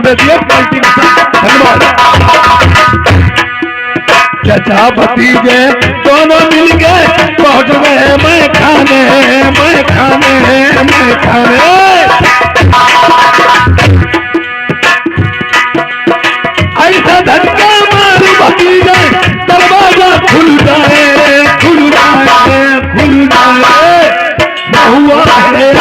रुपए दिए पार्टी के साथ। धन्यवाद। चाचा भतीजे दोनों मिल गए पहुंच गए मैं खाने मैं खाने मैं खाने। ऐसा धक्का मार भतीजे दरवाजा खुल जाए खुल जाए खुल जाए। बहुआ है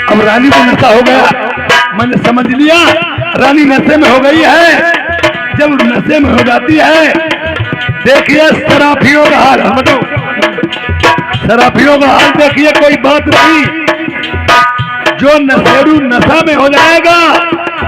अब रानी को नशा हो गया, मैंने समझ लिया रानी नशे में हो गई है। जब नशे में हो जाती है, देखिए शराफियों का हाल, हटो शराफियों का हाल देखिए, कोई बात नहीं। जो नशेरू नशा में हो जाएगा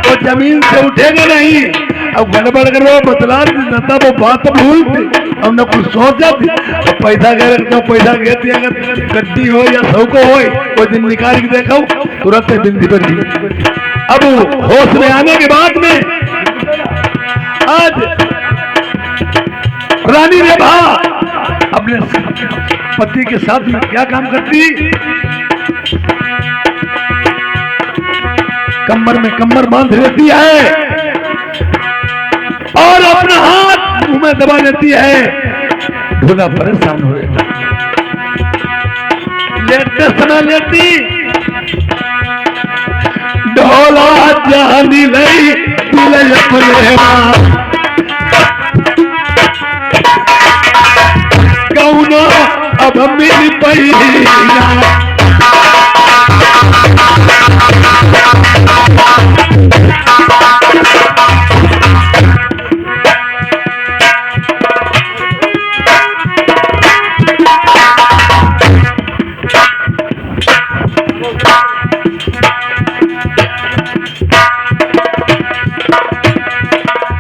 वो जमीन से उठेगा नहीं। अब गड़बड़ करो बतला नशा वो बात भूल हमने कुछ सोचा थी। अब पैसा कह रखता हूँ, पैसा कहती अगर गड्डी हो या सौको हो वो दिन निकाल के देखा तुरंत बिंदी पर दी। अब होश में आने के बाद में आज रानी ने भा अपने पति के साथ में क्या काम करती, कमर में कमर बांध लेती है और अपना हाथ मुंह में दबा लेती है। ढोला परेशान हो लेते समय लेती ढोला जानी नहीं दिल अपने कौनो अब मिल पई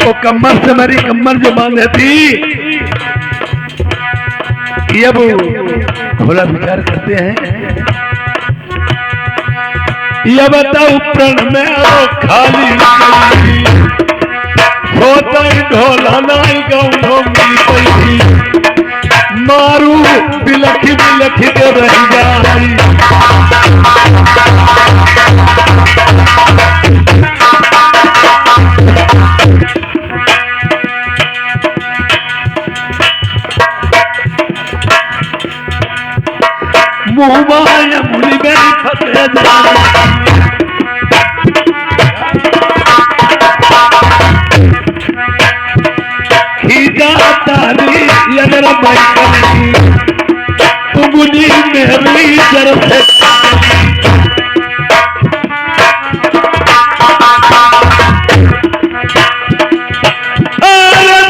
तो कमर से मेरी कमर जो बांधे थी, ये वो भोला विचार करते हैं। ये बताओ प्रण में खाली होता ढोला नाई गाँव मिली मारू बिलख बिलख के रह जाई। मुँह मुड़ी गई फते खींचा तारी अगर बैठी उंगली मेरी जर से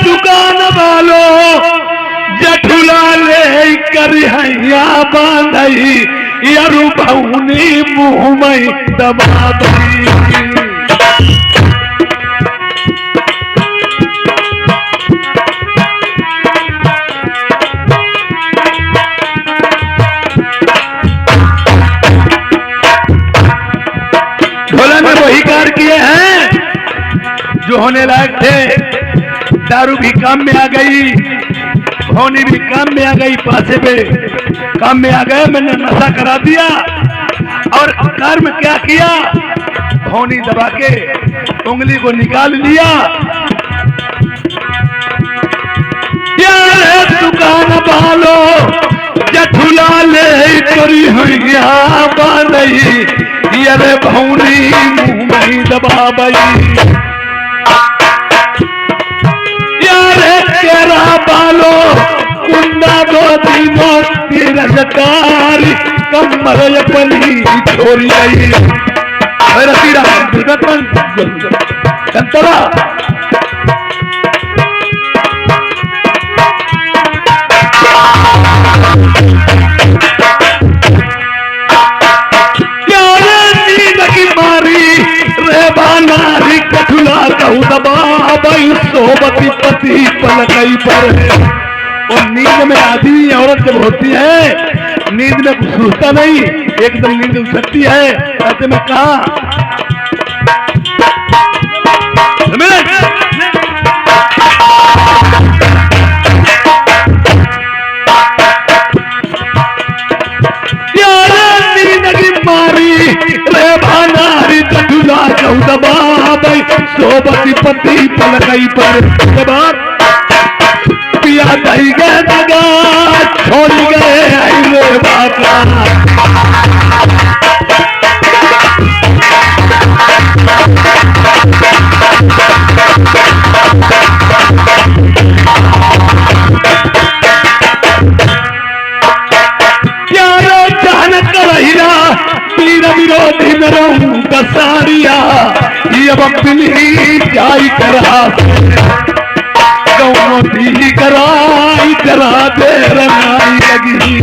दुकान वालों जठुला ले कर हैया बांधई यारू भौनी मुँह में दबा दी। भोला ने वही कार किए हैं जो होने लायक थे। दारू भी काम में आ गई, होनी भी काम में आ गई, पासे पे काम में आ गए। मैंने नशा करा दिया और कार में क्या किया, होनी दबा के उंगली को निकाल लिया। यार दुकान वालों जठुला ले करी हैया बांधई यारे भौनी मुँह में दबा बई। केरा बालो कुंडा दो दिनों तिरस्कारी कमर अपनी छोड़ी आई। रसीरा कंतरा नींद की मारी रे बानारी कठुला कहू दबा भाई सोबती पति पलकई पर है। और नींद में आदमी औरत जब होती है नींद में कुछ सोचता नहीं, एकदम नींद उठ सकती है। ऐसे में कहा मारी रे भानारी चटुला चौदबा भाई सोबती पति पलकई पर पिया दही गए दगा छोड़ गए रे बाबा। विरोधी में रहूं कसारिया ये बपली जाई करा गौमती कराई करा दे रंगाई लगी।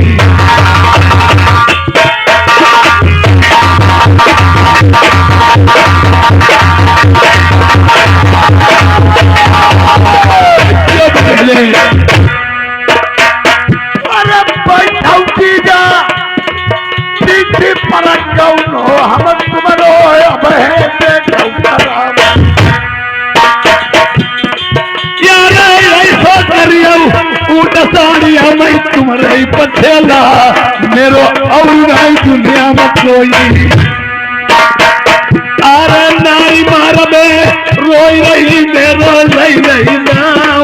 अरे बैठौती जा परत कौनो हम तुम्हारो अब है यार ऐसा करियो ऊट साड़िया मैं तुम्हारे पछेला मेरो और नहीं दुनिया में कोई। अरे नारी मार में रोई रही मेरो नहीं नहीं ना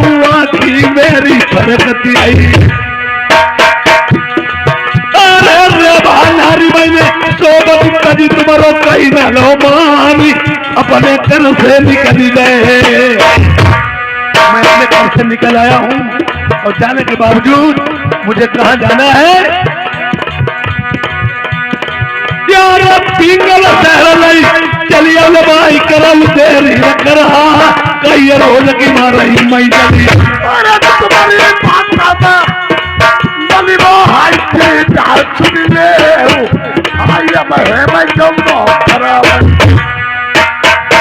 हुआ कि मेरी फरकती आई। नारी मैंने सोबती कदी तुम्हारो कहीं न लो मानी अपने घर से निकली गए। मैं अपने घर से निकल आया हूँ और जाने के बावजूद मुझे कहाँ जाना है यार पिंगल शहर नहीं चलिए भाई करल देरी रख रहा कई रोज की मार रही मैं चली। अरे तुम्हारी बात था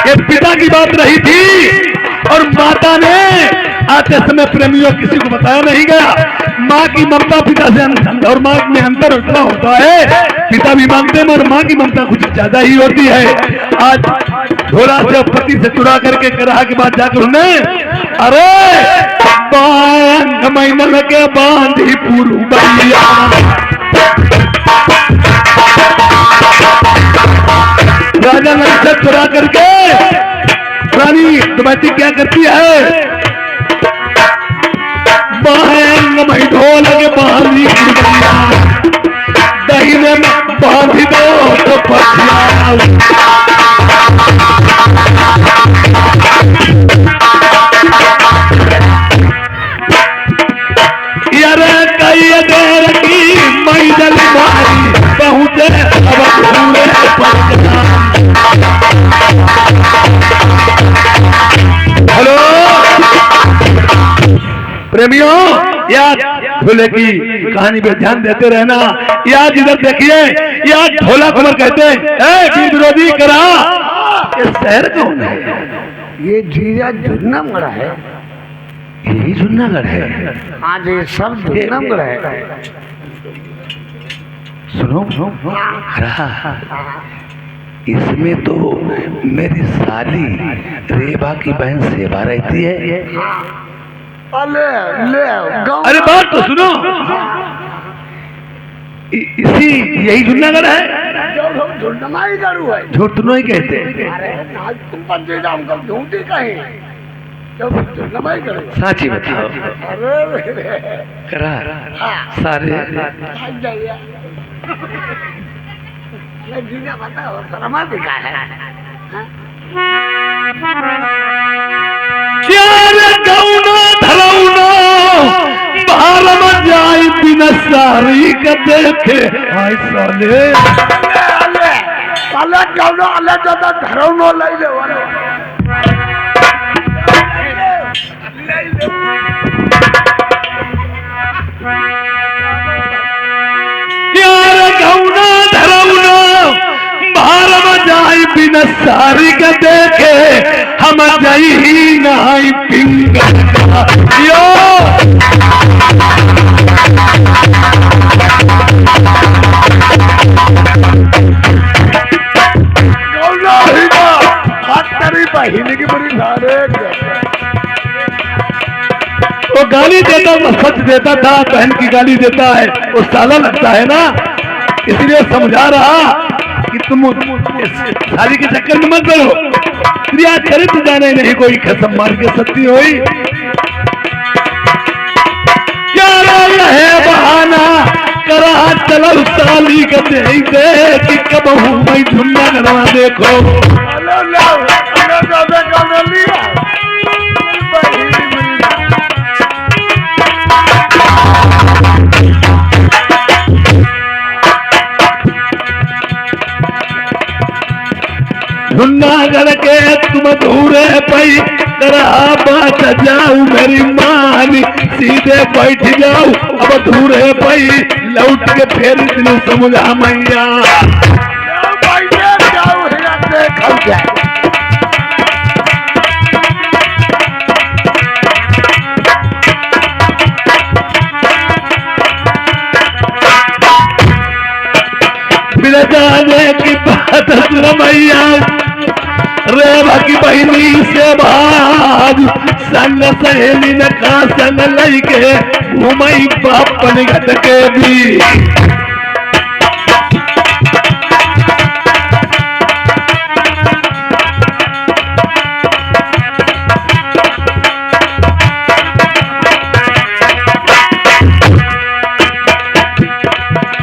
ये पिता की बात रही थी और माता ने आते समय प्रेमियों किसी को बताया नहीं गया। माँ की ममता पिता से और माँ में अंतर उतना होता है, पिता भी मानते हैं और माँ की ममता कुछ ज्यादा ही होती है। आज ढोला से पति से चुरा करके करा के बाद जाकर उन्हें अरे महीना लगे बांधी पुरु भैया राजा ने से चुरा करके रानी दुबैती क्या करती है बाहें ढोल के बांधी दही में बांधी दो तो पछिया पहुंचे हेलो प्रेमियों याद ढोले की कहानी पे ध्यान देते रहना। याद इधर देखिए याद ढोला कुमार कहते हैं विरोधी करा। ये शहर कौन है? ये जीरा जुन्नागढ़ है। यही जुन्नागढ़ है? हाँ जी सब जुन्नागढ़ है। सुनो इसमें तो मेरी साली रेबा की बहन सेवा रहती है। अरे बात तो सुनो इसी यही जुन्नागढ़ है। झूठ तो नहीं कहते साची बताओ। करा सारे जाई बिना सारी का देखे आई साले अलग कौनो अलग ज्यादा धरौनो लई ले वाला यार कौनो धरौनो बाहर में जाई न सारी का देखे हम जई नहीं पिंग यो बहिनी की बड़ी सारे वो गाली देता वो सच देता था, बहन की गाली देता है वो साला लगता है ना, इसलिए समझा रहा कि तुम शादी के चक्कर में मत करो। क्रिया चरित्र जाने नहीं कोई कसम मार के सत्ती हुई क्या है बहाना करा चलो साली का दे कि कब हूँ मैं झुंडा करवा देखो जूनागढ़ के तुम धूरे पई करा बात जाऊ मेरी मानी सीधे बैठ जाऊ अब धूरे पई लौट के फिर दिन समझा मैया बिलजाने की बात मैया रेवा की बहनी से भाग संग सहेली न का संग लई के घुमई बापन घट के भी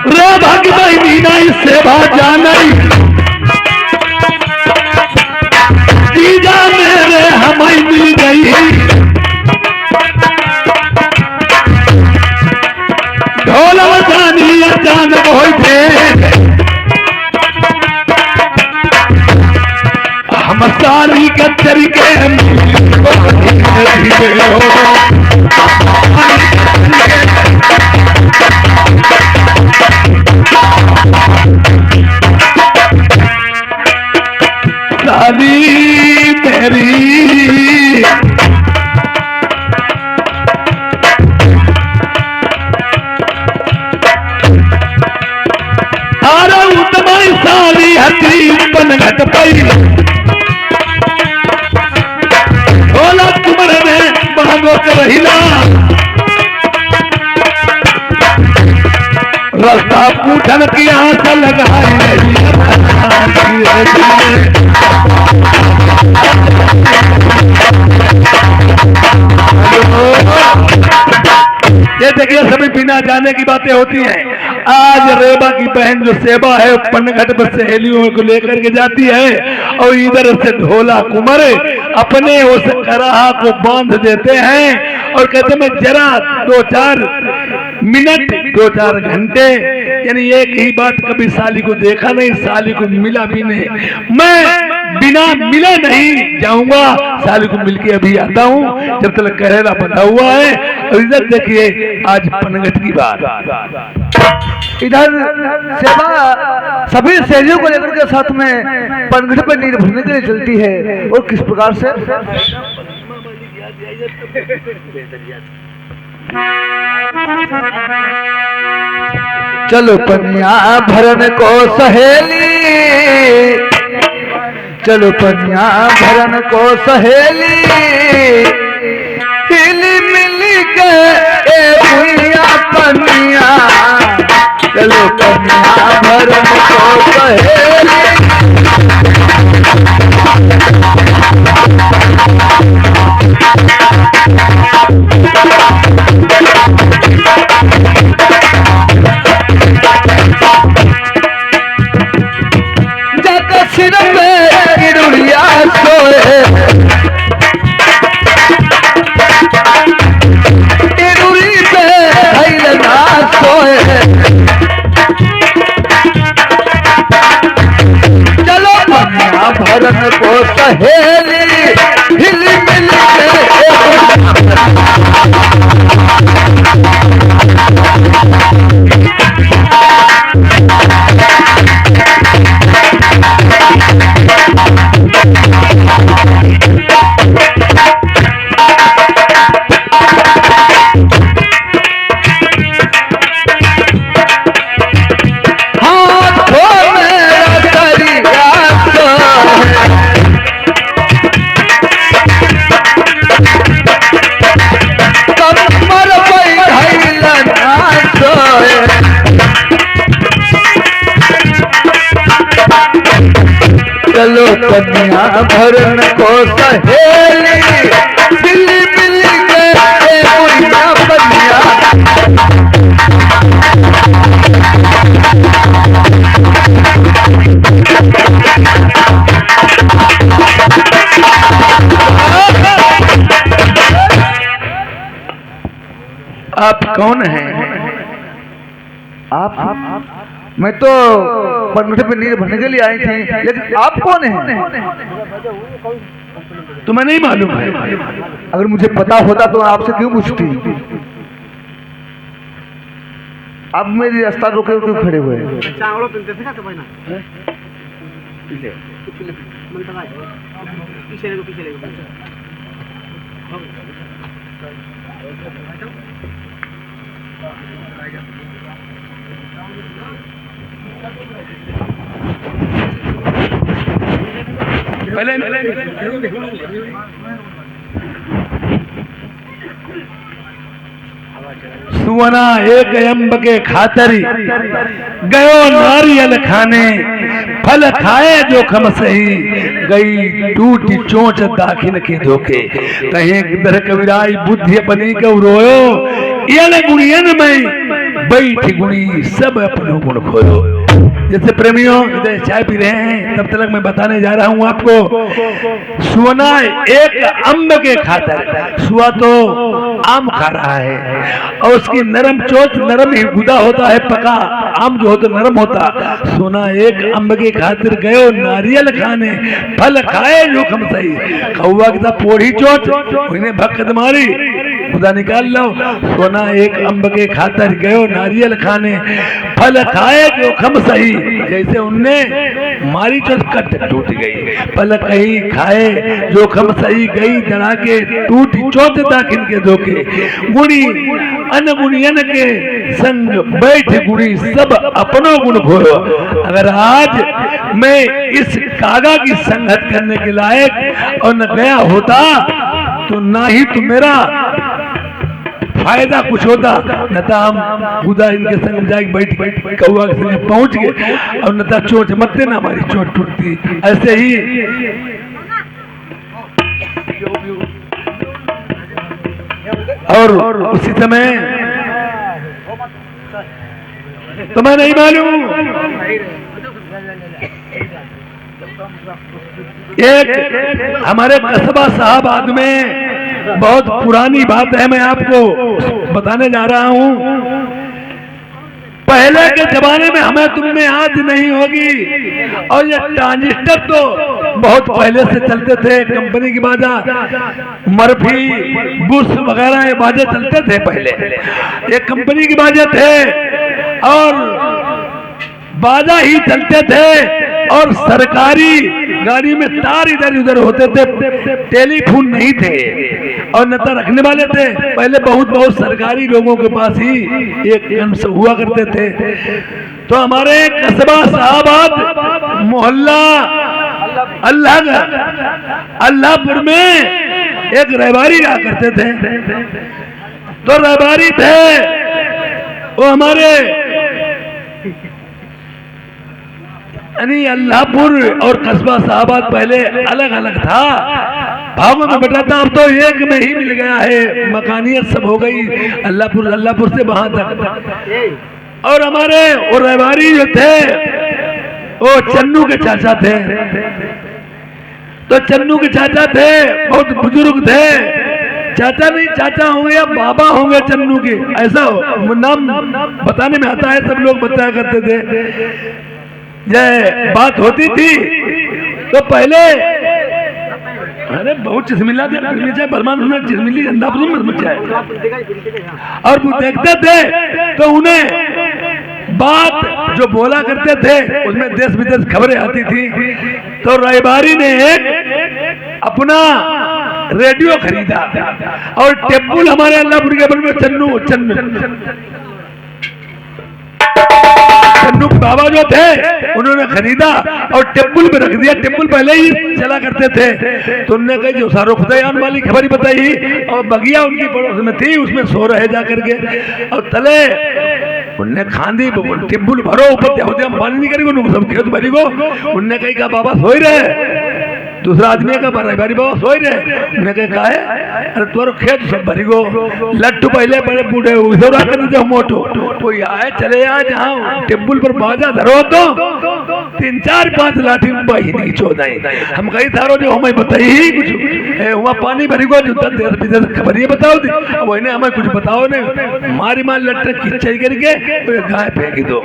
रेवा की बहनी नहीं सेवा जानी जीजा मेरे हमें मिल गई ढोल बजानी अचानक होई थे हम सारी कचरी के साली मेरी आरा उतमाई साली हती पन घट पई होला तुमर ने मांगो कर रहिला रास्ता पूछन की आस लगाई ये देखिए सभी बिना जाने की बातें होती हैं। आज रेबा की बहन जो सेवा है पनघट पर सहेलियों को लेकर के जाती है और इधर से ढोला कुमर अपने उस कराहा को बांध देते हैं और कहते मैं जरा 2-4 मिनट 2-4 घंटे यानी एक ही बात कभी साली को देखा नहीं, साली को मिला भी नहीं, मैं बिना मिला नहीं जाऊंगा, साली को मिलके अभी आता हूँ जब तक करेला बना हुआ है। और इधर देखिए आज पनघट की बात, इधर सेवा सभी सहेलियों को लेकर के साथ में पनघट पर नीर भरने के लिए चलती है और किस प्रकार से चलो पनिया भरन को सहेली, चलो पनिया भरन को सहेली, हिली मिली के भुइया पनिया, चलो पनिया भरन को सहेली। सिर में गिरुड़िया सोए, गिरुड़ी पे हैलना सोए, चलो पनिया भरन को सहेली, हिल मिल के लो कन्या भरन को सहेली, मिली मिली के बुढ़िया बनिया। आप कौन हैं? आप मैं तो पंगठे पे नींद भरने के लिए आई थी, लेकिन आप कौन हैं? तुम्हें नहीं मालूम है? अगर मुझे पता होता तो आपसे क्यों पूछती? आप मेरी रास्ता रोके क्यों खड़े हुए? पहले सुवना एक अम्ब के खातरी गयो नारियल खाने, फल खाए जो खम सही, गई टूटी चोंच दाखिन के धोखे। कहीं दर कविराई बुद्धि अपनी को रोयो, यन गुणियन में बैठ गुणी सब अपनो गुण खोयो। जैसे प्रेमियों इधर चाय पी रहे हैं, तब तक मैं बताने जा रहा हूं आपको। सुवना एक अम्ब के खातर, सुआ तो आम खा रहा है और उसकी नरम चोंच, नरम ही गुदा होता है, पका आम जो होता नरम होता। सोना एक अम्ब के खातिर गयो नारियल खाने, फल खाए जो खम सही। कौवा की पोढ़ी चोंच उन्हें भक्त मारी, खुदा निकाल लो। सोना एक अम्ब के खातिर गयो नारियल खाने, फल खाए जो खम सही। जैसे उनने मारी चोंच कट टूट गई, फल कहीं खाए जो खम सही, गई दड़ा के टूटी चोंच दाखिन के धोखे। गुणी अनगुणियन के संग बैठ गुणी सब अपनो गुण खोयो। अगर आज मैं इस कागा की संगत करने के लायक और न गया होता तो ना ही तो मेरा फायदा कुछ होता, न तो हम खुदा इनके संग जाके बैठ कौआ के संग पहुंच गए, और न तो चोट मरते ना हमारी चोट टूटती। ऐसे ही और उसी समय तुम्हें नहीं मालूम, एक हमारे कस्बा साहबाद में बहुत पुरानी बात है, मैं आपको बताने जा रहा हूं। पहले के जमाने में हमें तुमने आज नहीं होगी, और ये ट्रांजिस्टर तो बहुत पहले से चलते थे, कंपनी की बाजा, मर्फी, बुश वगैरह ये बाजे चलते थे पहले, ये कंपनी की बाजे थे और बाजा ही चलते थे। और सरकारी गाड़ी में तार इधर उधर होते थे, टेलीफोन नहीं थे और न तो रखने वाले थे। पहले बहुत सरकारी लोगों के पास ही एक अंश हुआ करते थे। तो हमारे कस्बा साहबाद मोहल्ला अल्लाहपुर में एक रहबारी रहा करते थे। तो रहबारी थे वो हमारे यानी अल्लाहपुर और कस्बा साहबाद पहले अलग अलग था, भागों में बटा था, अब तो एक में ही मिल गया है, मकानियत सब हो गई अल्लाहपुर से वहां तक। और हमारे वो रहबारी जो थे वो चन्नू के चाचा थे। तो चन्नू के चाचा थे, बहुत बुजुर्ग थे, चाचा नहीं चाचा होंगे या बाबा होंगे चन्नू के, ऐसा नाम बताने में आता है, सब लोग बताया करते थे। ये बात होती थी तो पहले अरे बहुत चिसमिला थे, बरमान होना चिसमिली और वो देखते थे तो उन्हें बात जो बोला करते थे उसमें देश विदेश खबरें आती थी। तो रहबारी ने एक अपना रेडियो खरीदा और टेबुल हमारे अल्लाहपुर के बगल में चन्नू बाबा जो थे उन्होंने खरीदा और टेबुल पे रख दिया। टेबुल पहले ही चला करते थे तो उन्होंने कहा जो सारो खुदायान वाली खबर ही बताई और बगिया उनकी पड़ोस में थी, उसमें सो रहे जा करके और तले उनने खांदी टिब्बुल भरो ऊपर होते हम पानी नहीं करेंगे सब खेत भरी को उनने कही का बाबा सोई रहे दूसरा आदमी का बारी बाबा सोई रहे उन्हें कहा है अरे तुम्हारो खेत सब भरी को लट्टू पहले बड़े बूढ़े उधर आकर दे मोटो कोई आए चले आए जहाँ टेबुल पर बाजा धरो तो 3 4 5 लाठी बाही नहीं चौदाई हम कही थारो जो हमें बताई ही कुछ वहाँ पानी भरी को जो देश विदेश खबर ये बताओ थी वही हमें कुछ बताओ नहीं मारी मार लट्टे खिंचाई करके गाय फेंकी दो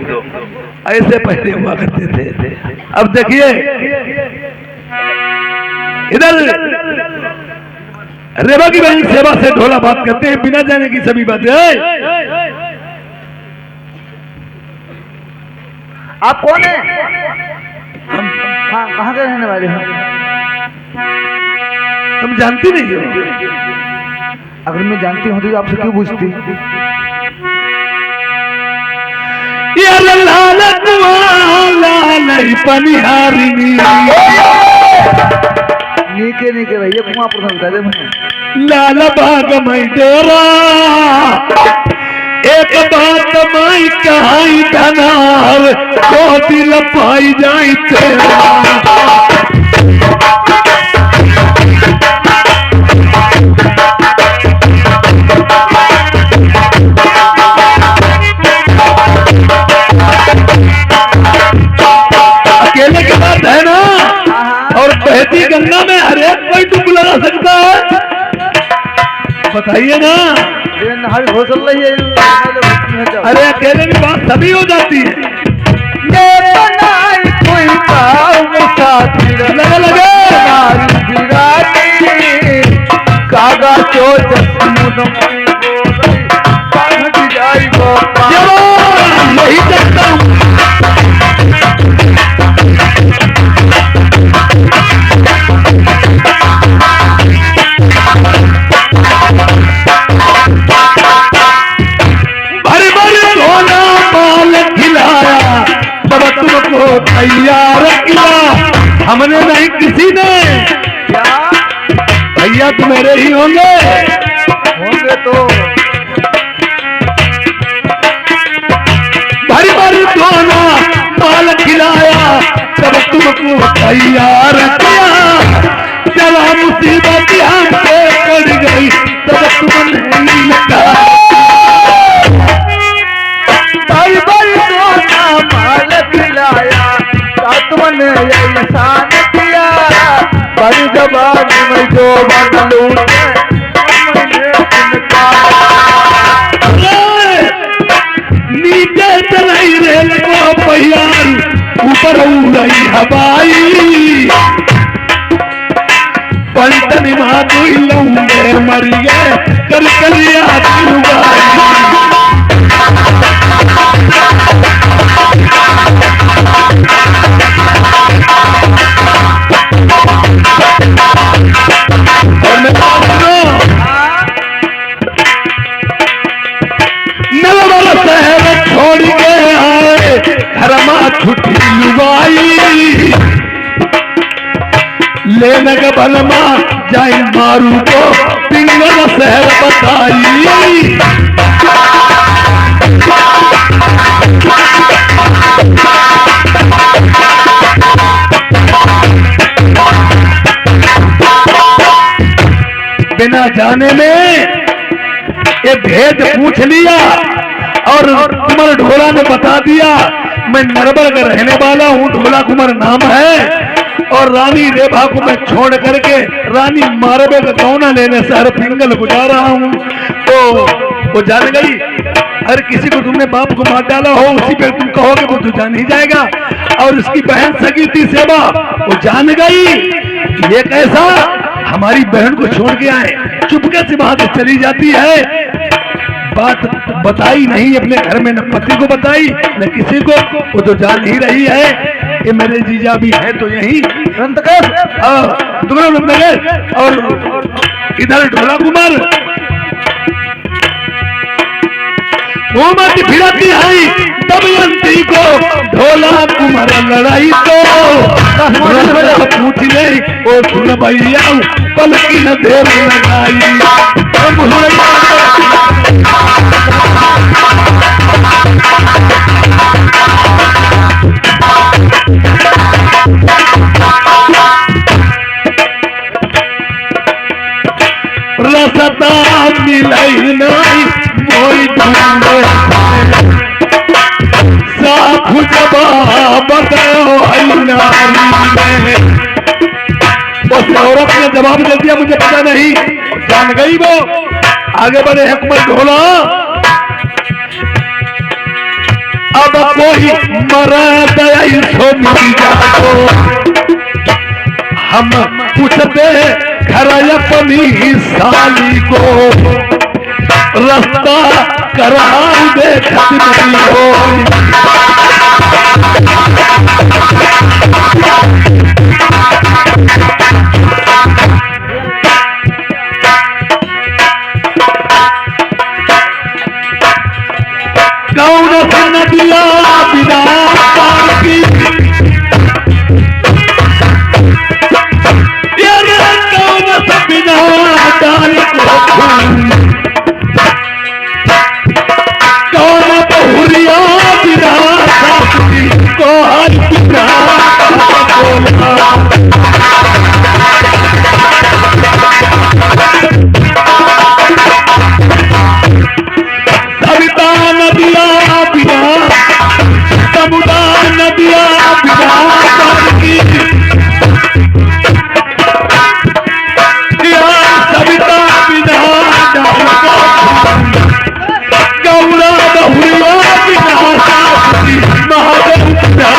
ऐसे पहले हुआ करते थे। अब देखिए इधर रेवा की बहन सेवा से ढोला बात करते हैं बिना जाने की सभी बातें। आप कौन है? हाँ कहाँ के रहने वाले हो? तुम जानती नहीं हो? अगर मैं जानती हूँ तो आपसे क्यों पूछती? नीके नीके भैया कुआं पर बता दे मुझे। लाल बाग में डेरा एक बात माई कहाई धनार को दिल पाई जाई तेरा अकेले के बात है ना और बहती गंगा में हर एक कोई डूब लगा सकता है बताइए ना। अरे अकेले की बात सभी हो जाती है लगे लगे कागा चोर यही सकता हूँ तैयार किया हमने नहीं किसी ने। क्या भैया तुम मेरे ही होंगे तो भारी भारी दोना माल खिलाया तब तुमको तैयार किया चला मुसीबत हमसे पड़ गई तब तुमने नहीं लगा भारी भारी दोना माल खिलाया तुमने एहसान किया बड़ी जबान में जो बन लूटे नीचे चलाई रेल को पहियार ऊपर उड़ाई हवाई पलटन माधुई लौंगे मर गए कर करिया छोड़ के आए घरमा छुट्टी लुगाई लेने के बलमा जाई मारू को पिंगल शहर बताई बिना जाने में ये भेद पूछ लिया और कुमार ढोला ने बता दिया मैं नरबर का रहने वाला हूँ ढोला कुमार नाम है और रानी रेभा को मैं छोड़ करके रानी मारबे का गौना लेने शहर पिंगल को जा रहा हूँ। तो वो जान गई हर किसी को तुमने बाप को मार डाला हो उसी पे तुम कहोगे वो तो जान ही जाएगा और उसकी बहन सगी थी सेवा वो जान गई ये कैसा हमारी बहन को छोड़ के आए चुपके से वहां से चली जाती है बात बताई नहीं अपने घर में न पति को बताई न किसी को वो तो जान ही रही है ये मेरे जीजा भी है तो यही और इधर ढोला कुमार वो मत फिरती है दमयंती को ढोला कुमार लड़ाई तो पूछ ले ओ सुन भैया पल की न देर लगाई जवाब दे दिया मुझे पता नहीं, जान गई वो। आगे बढ़े हुकूमत ढोला, अब कोई मरा दया सो मिल जाओ, हम पूछते घर अपनी साली को, रास्ता कराऊ देखत नहीं हो। कौन सी नदिया बिना पार की, कौन सा बिना डाल को, कौन बहुरिया बिना साथी को हर बिना बोला। सविता नदिया बिना, समुदा नदिया बिना की, सविता बिना गौरा बहुरिया बिना साथी महादेव बिना।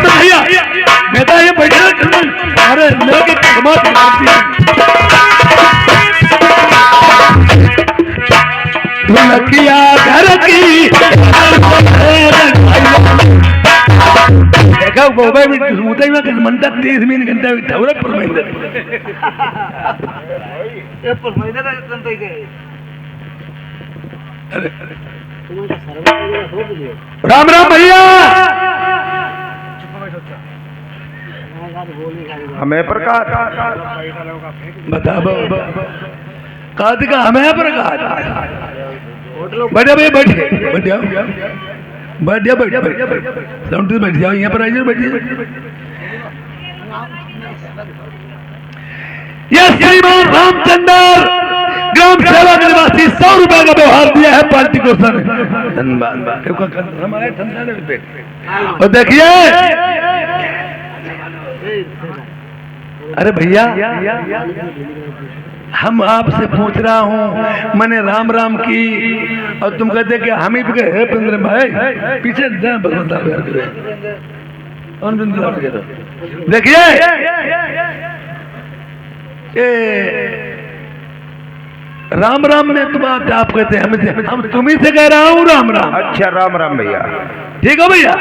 भैया मैं तो ये बैठा अरे लेके समाज ढोलकिया घर की देखा मोबाइल में होता ही मैं म्हणतात 30 मिनिट घंटा ठेवलं पर महिन्यात राम राम भैया। हमें प्रकाश बता का हमें प्रकाश बैठे भैया, बैठे बैठे बैठ बैठ साउंड से बैठ जाओ, यहाँ पर आइए बैठिए। यह श्रीमान रामचंद्र ग्राम सेवा निवासी 100 रुपए का व्यवहार दिया है पार्टी को सर, धन्यवाद। और देखिए अरे भैया हम आपसे पूछ रहा हूँ, मैंने राम राम की और तुम कहते कि हम ही है पिंद्र भाई पीछे देखिए राम राम में तुम आप कहते हैं, हम तुम्ही से कह रहा हूँ राम राम। अच्छा राम राम भैया। ठीक है भैया,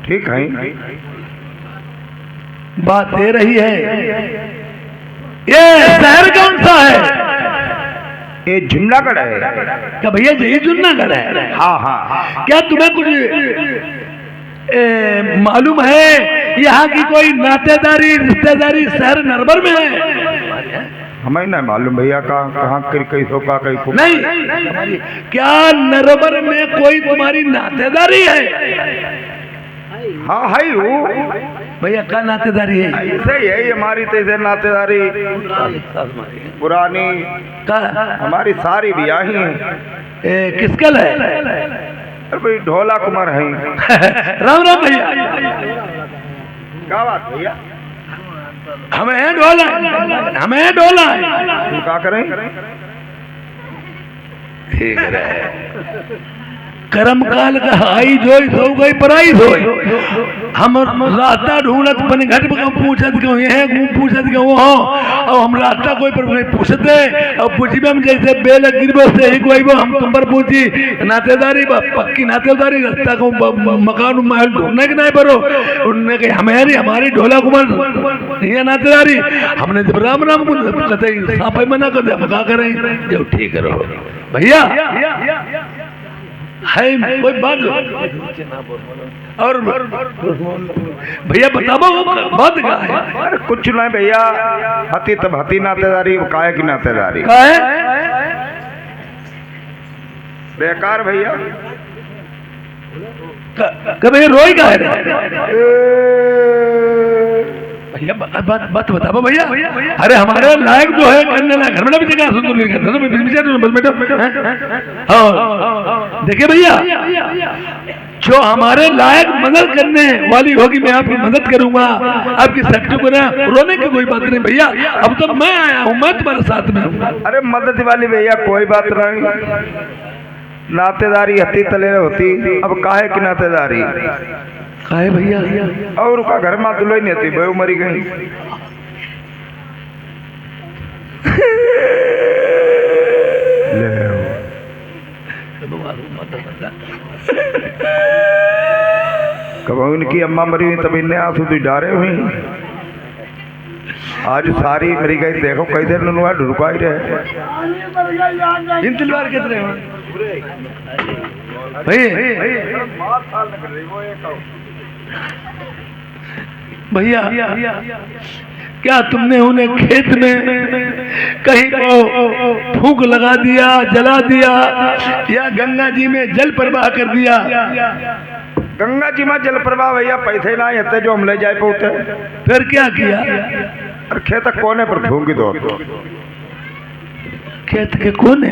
ठीक है। बात दे रही है, ये शहर कौन सा है? ये जूनागढ़ है। क्या भैया यही जूनागढ़ है? हाँ हाँ। क्या तुम्हें कुछ मालूम है यहाँ की कोई नातेदारी रिश्तेदारी शहर नरबर में है? हमें नहीं मालूम भैया, कहाँ कैसो का कैसो नहीं। क्या नरबर में कोई तुम्हारी नातेदारी है? हाँ है वो भैया। क्या नातेदारी है? ऐसे ही है हमारी, तैसे नातेदारी पुरानी का हमारी सारी ब्याही है। किसकल है? अरे भाई ढोला कुमार है। राम राम भैया। क्या बात भैया? हमें ढोला, हमें ढोला तुम क्या करें? ठीक है। कर्म काल का आई जोई सो गई पराई सोई। हम रास्ता ढूंढत पनघट में पूछत क्यों ये पूछत क्यों हो, और हम रास्ता कोई पर नहीं पूछते और पूछी में हम जैसे बेल गिरबो से ही कोई हम तुम पर पूछी नातेदारी पक्की नातेदारी रास्ता को मकान महल ढूंढने के नहीं परो। उन्होंने कही हमारी ढोला कुमार ये नातेदारी। हमने जब राम राम कहते साफ मना कर दिया, क्या करें जो ठीक करो भैया है कोई बात। और भैया बताओ बात क्या है? अरे कुछ नहीं भैया, हती तब हती नातेदारी, काय की नातेदारी क्या है? बेकार भैया। कभी रोई का है भैया बात बात बताओ भैया। अरे हमारे लायक जो है करने लायक घर में भी जगह सुंदर नहीं करता तो हाँ देखिए भैया, जो हमारे लायक मदद करने वाली होगी मैं आपकी मदद करूंगा। आपकी शक्ति को ना रोने की कोई बात नहीं भैया, अब तो मैं आया हूँ, मैं तुम्हारे साथ में हूँ। अरे मदद वाली भैया कोई बात नहीं, नातेदारी हत्ती तले होती, अब काहे की नातेदारी काहे भैया? और का घर में दुल्हन नहीं थी, बहू मरी गई। कब उनकी अम्मा मरी हुई तब इन्हें आंसू तो डारे हुई, आज सारी मरी गई। देखो कई देर नुआ ढुका ही रहे। इन तलवार कितने भैया? भैया क्या तुमने उन्हें खेत में कहीं को फूंक लगा दिया, जला दिया, या गंगा जी में जल प्रवाह कर दिया? गंगा जी में जल प्रवाह भैया पैसे ना होते जो हम ले जाए पहुंचे। फिर क्या किया? और खेत कोने पर फूंक दो, खेत के कोने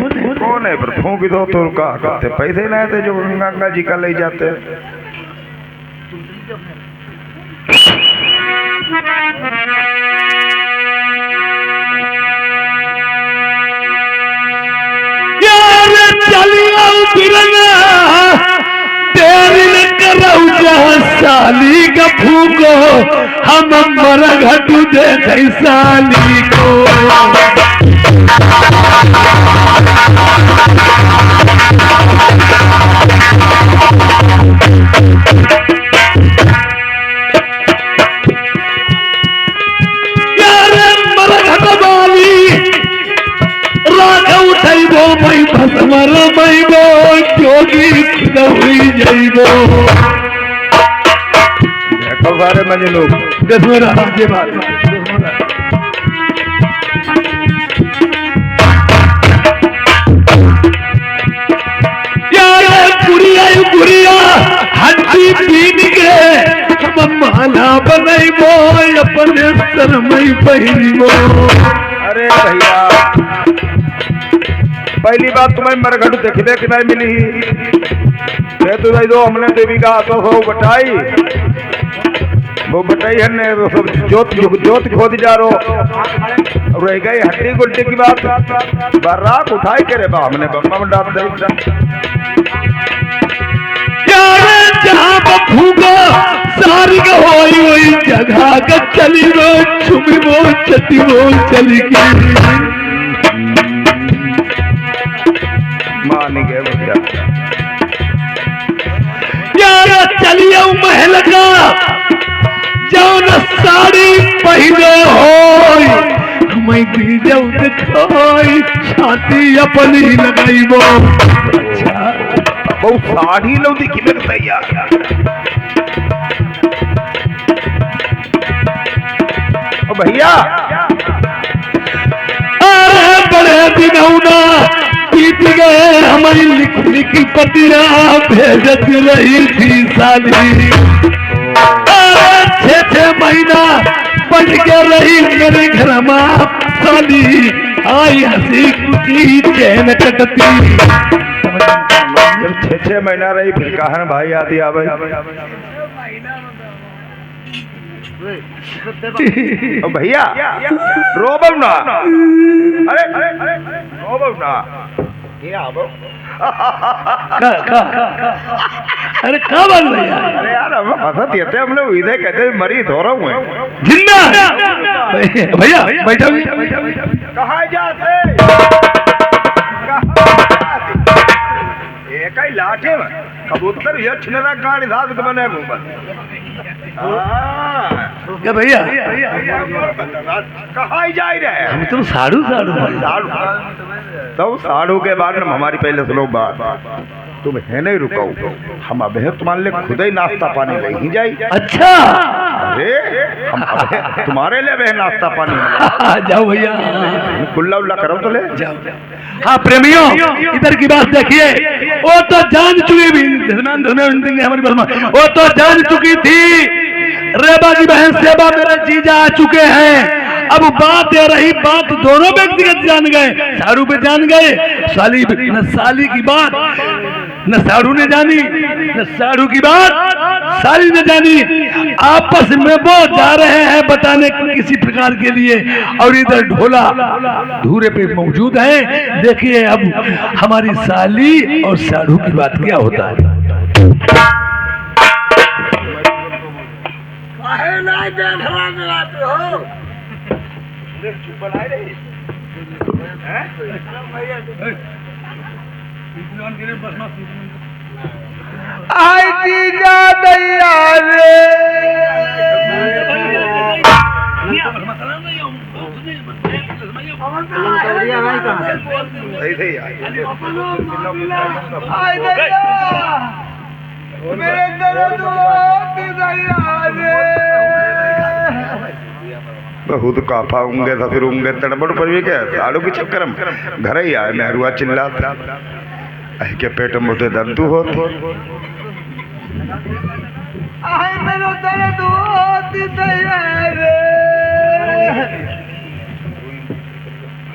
पर फूंक दो तो क्या करते, पैसे ना थे जो गंगा जी का ले जाते। साली का फूको हम मरा घटू दे साली को। सारे मजे लोग गुड़िया हड्डी पीन के हम माला बनैबो अपने सर में पहिरबो। अरे भैया पहली बात तुम्हें मरघट देखने की नहीं मिली, तो दो हमने देवी का हाथों से बटाई, वो बटाई है ने तो सब जोत खोद जा रो रह गई हड्डी गुड्डी की बात। बर्राक उठाई के रे बा हमने बम्मा में डाल दे जहाँ भूगा सारी का होई जगह का चली वो छुमी वो चती वो चली गई। मान गए भैया यार चलिए महल का जौन साड़ी पहने हो मैं दी जाऊँ दिखाई छाती अपनी लगाई वो। अच्छा बहुत साड़ी लो दिखी लगता है यार। भैया अरे बड़े दिनौना बीत गए हमारी लिख लिख पतिया भेजत रही थी साली। अरे 6 महीना पढ़ के रही मेरे घर में साली, आई हंसी खुशी चैन कटती। 6 महीना रही फिर कहा भाई आदि आवे भैया रोबो ना। अरे रोबो ना अरे क्या बात भैया? अरे यार हम फंसत येते हम लोग इधर कहते मरी धोरा हुए जिंदा भैया बैठो। कहाँ जाते एक ही लाठे में कबूतर ये छिनरा गाड़ी धाद के बने क्या भैया कहाँ जा रहे हम तुम साड़ू तो साड़ू के बाद में हमारी पहले सुनो बात, तुम है नहीं रुको, हम अब तुम्हारे लिए खुद ही नाश्ता पानी ले ही जाए। अच्छा अरे हम तुम्हारे लिए वह नाश्ता पानी जाओ भैया कुल्ला उल्ला करो तो ले जाओ। हाँ प्रेमियों इधर की बात देखिए, वो तो जान चुकी भी हमारी वो तो जान चुकी थी रेबा की बहन सेबा मेरे जीजा आ चुके हैं। अब बात ये रही, बात दोनों व्यक्तिगत जान गए, सारू पे जान गए, साली न साली की बात न सारू ने जानी, न सारू की बात साली ने जानी। आपस में वो जा रहे हैं बताने किसी प्रकार के लिए, और इधर ढोला धूरे पे मौजूद है। देखिए अब हमारी साली और सारू की बात क्या होता है। आई जीजा दैया रे, आई दैया मेरे दर्द होती दैया रे। बहुत काफा होंगे तो फिर होंगे तड़बड़ पर भी क्या साड़ू के चक्कर में घर ही आए मेहरुआ चिल्ला के पेट मोटे दर्द हो। आई मेरे दर्द होती दैया रे,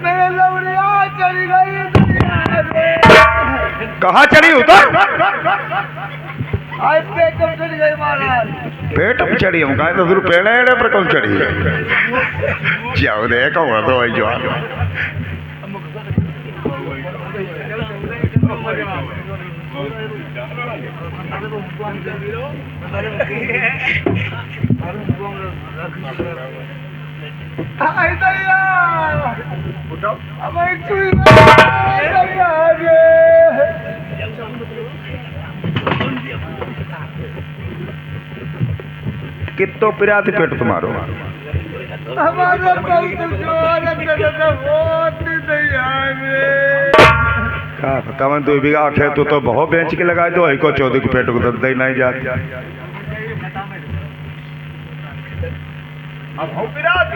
मेरे लवरिया चली गई दैया रे। कहाँ चढ़ी उतर? आई पेट में चली गई महाराज। पेट में चढ़ी हूँ कहा तो फिर पेड़े एड़े पर कौन चढ़ी है? जाओ देखो तो भाई जो आई दैया अब एक चुई दैया रे। कितो पिरात पेट तुम्हारो हमारा बहुत जोर दर्द होती दैया रे। का पता मैं 2 बीघा खेत तो बहुत बेच के लगाए दो को 14 को पेट को दर्द ही नहीं जाती। अब हो पिरात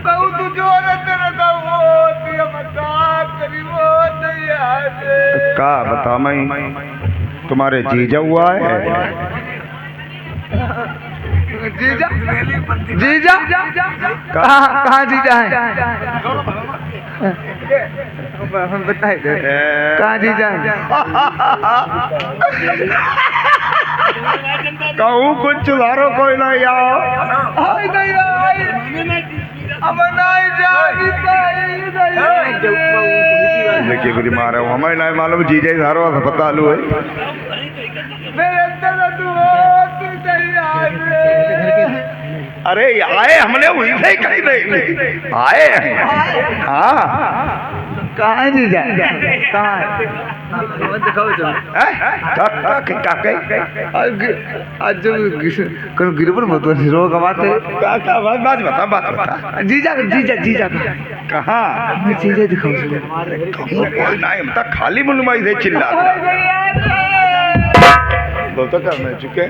बहुत जोर दर्द होती मजाक करी वो दैया रे। का बता मैं तुम्हारे जीजा हुआ है? जीजा जीजा कहाँ जीजा है? बताइए कहाँ जीजा है? कहूँ कुछ सुधारो कोई नहीं आओ। आई दैया अब नहीं जानी चाहिए दैया। देखिए मेरी मारा हूँ हमें नहीं मालूम जीजा ही धारो पता लू है। मेरे दर्द होती दैया रे। अरे आए हमने वहीं से ही कहीं नहीं आए हैं। हाँ कहाँ जीजा कहाँ है? दिखाओ आज कौन गिरपुर मत रो गवाते बात बता जीजा जीजा जीजा कहाँ जीजा दिखाओ कोई नहीं हम तक खाली मुलमाई से चिल्ला तो करने चुके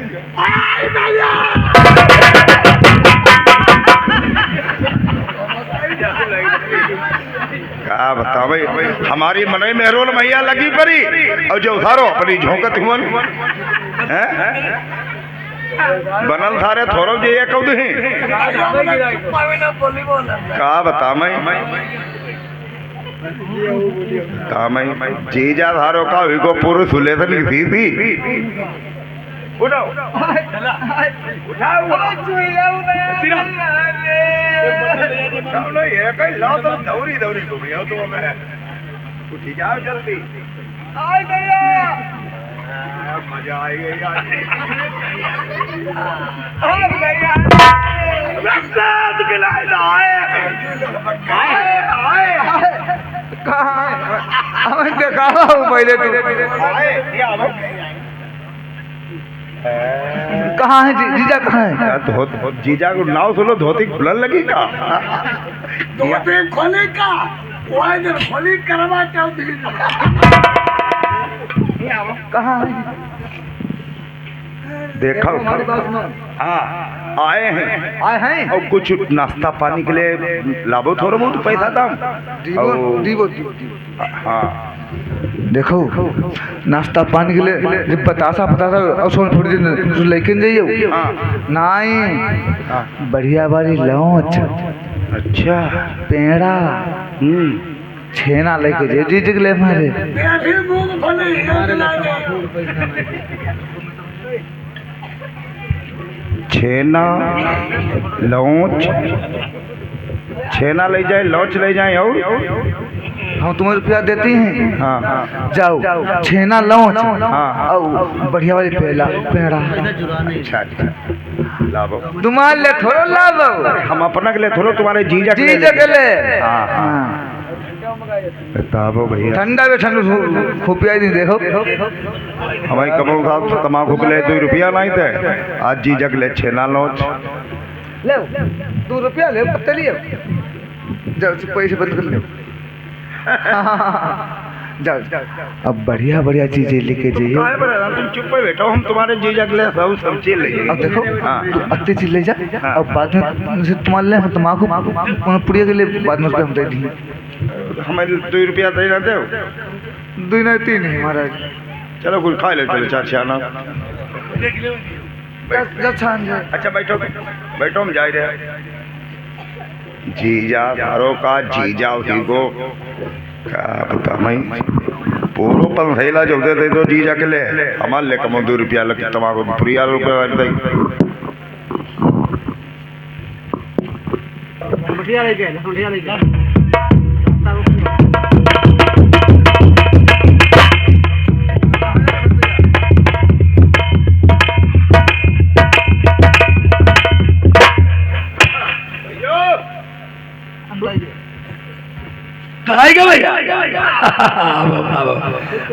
क्या बता भाई हमारी मनई मेहरोल मैया लगी परी और जो उधारो अपनी झोंकत हुआ बनल थारे थोरो जे ये कौद है का बता मैं जीजा धारो का को पुरुष हुले से लिखी थी। उठाओ दौड़ी दौड़ी घूमी हो तो मैं उठी जाओ जल्दी मजा आई गई पहले कहाँ है जीजा कहाँ है? जीजा को नाव सुनो धोती खुलन लगी का धोती खोली का खोली करवा कहाँ है? देखा हाँ आए हैं और कुछ नाश्ता पानी के लिए लाभो थोड़ा बहुत पैसा दाम दीवो हाँ देखो नाश्ता पानी के लिए जब बतासा और सोन थोड़ी दिन लेकिन जाइए नहीं बढ़िया वाली लौच अच्छा पेड़ा छेना लेके जे जी जगले हमारे छेना लौच छेना ले जाए लौच ले जाए और हम तुम्हें रुपया देती हैं हाँ जाओ छेना लौच हाँ। और बढ़िया वाली पेड़ा अच्छा अच्छा लाभो तुम्हारे लिए थोड़ा लाभ हम अपना के लिए थोड़ा तुम्हारे जीजा के जी लिए जगले हाँ बताबो भैया ठंडा में ठंड खुपिया नहीं देखो हमारी कमो साहब तमाकू के लिए 2 रुपया नहीं थे आज जीजा के लिए छेना लौच ले 2 रुपया ले पत्ते लिए जाओ पैसे बंद कर ले जाओ अब बढ़िया बढ़िया चीजें लेके जाइए तुम चुप पे बैठो हम तुम्हारे जीजा के लिए सब चीज ले अब देखो हाँ। तू अच्छी चीज ले जा हाँ। अब बाद में तुम्हारे लिए हम तमाकू पुड़िया के लिए बाद में हम दे दिए हमें 2 रुपया दे ना दो 2 नहीं 3 है महाराज चलो कुछ खा ले चलो चाचा ना अच्छा बैठो बैठो हम जा रहे जीजा मारो का जीजा उसी को क्या पता मैं पूरो पन सहेला जो दे तो जीजा के लिए हमारे ले कमो 2 रुपया लग तमाकू पुरिया रुपया कहाएगा भैया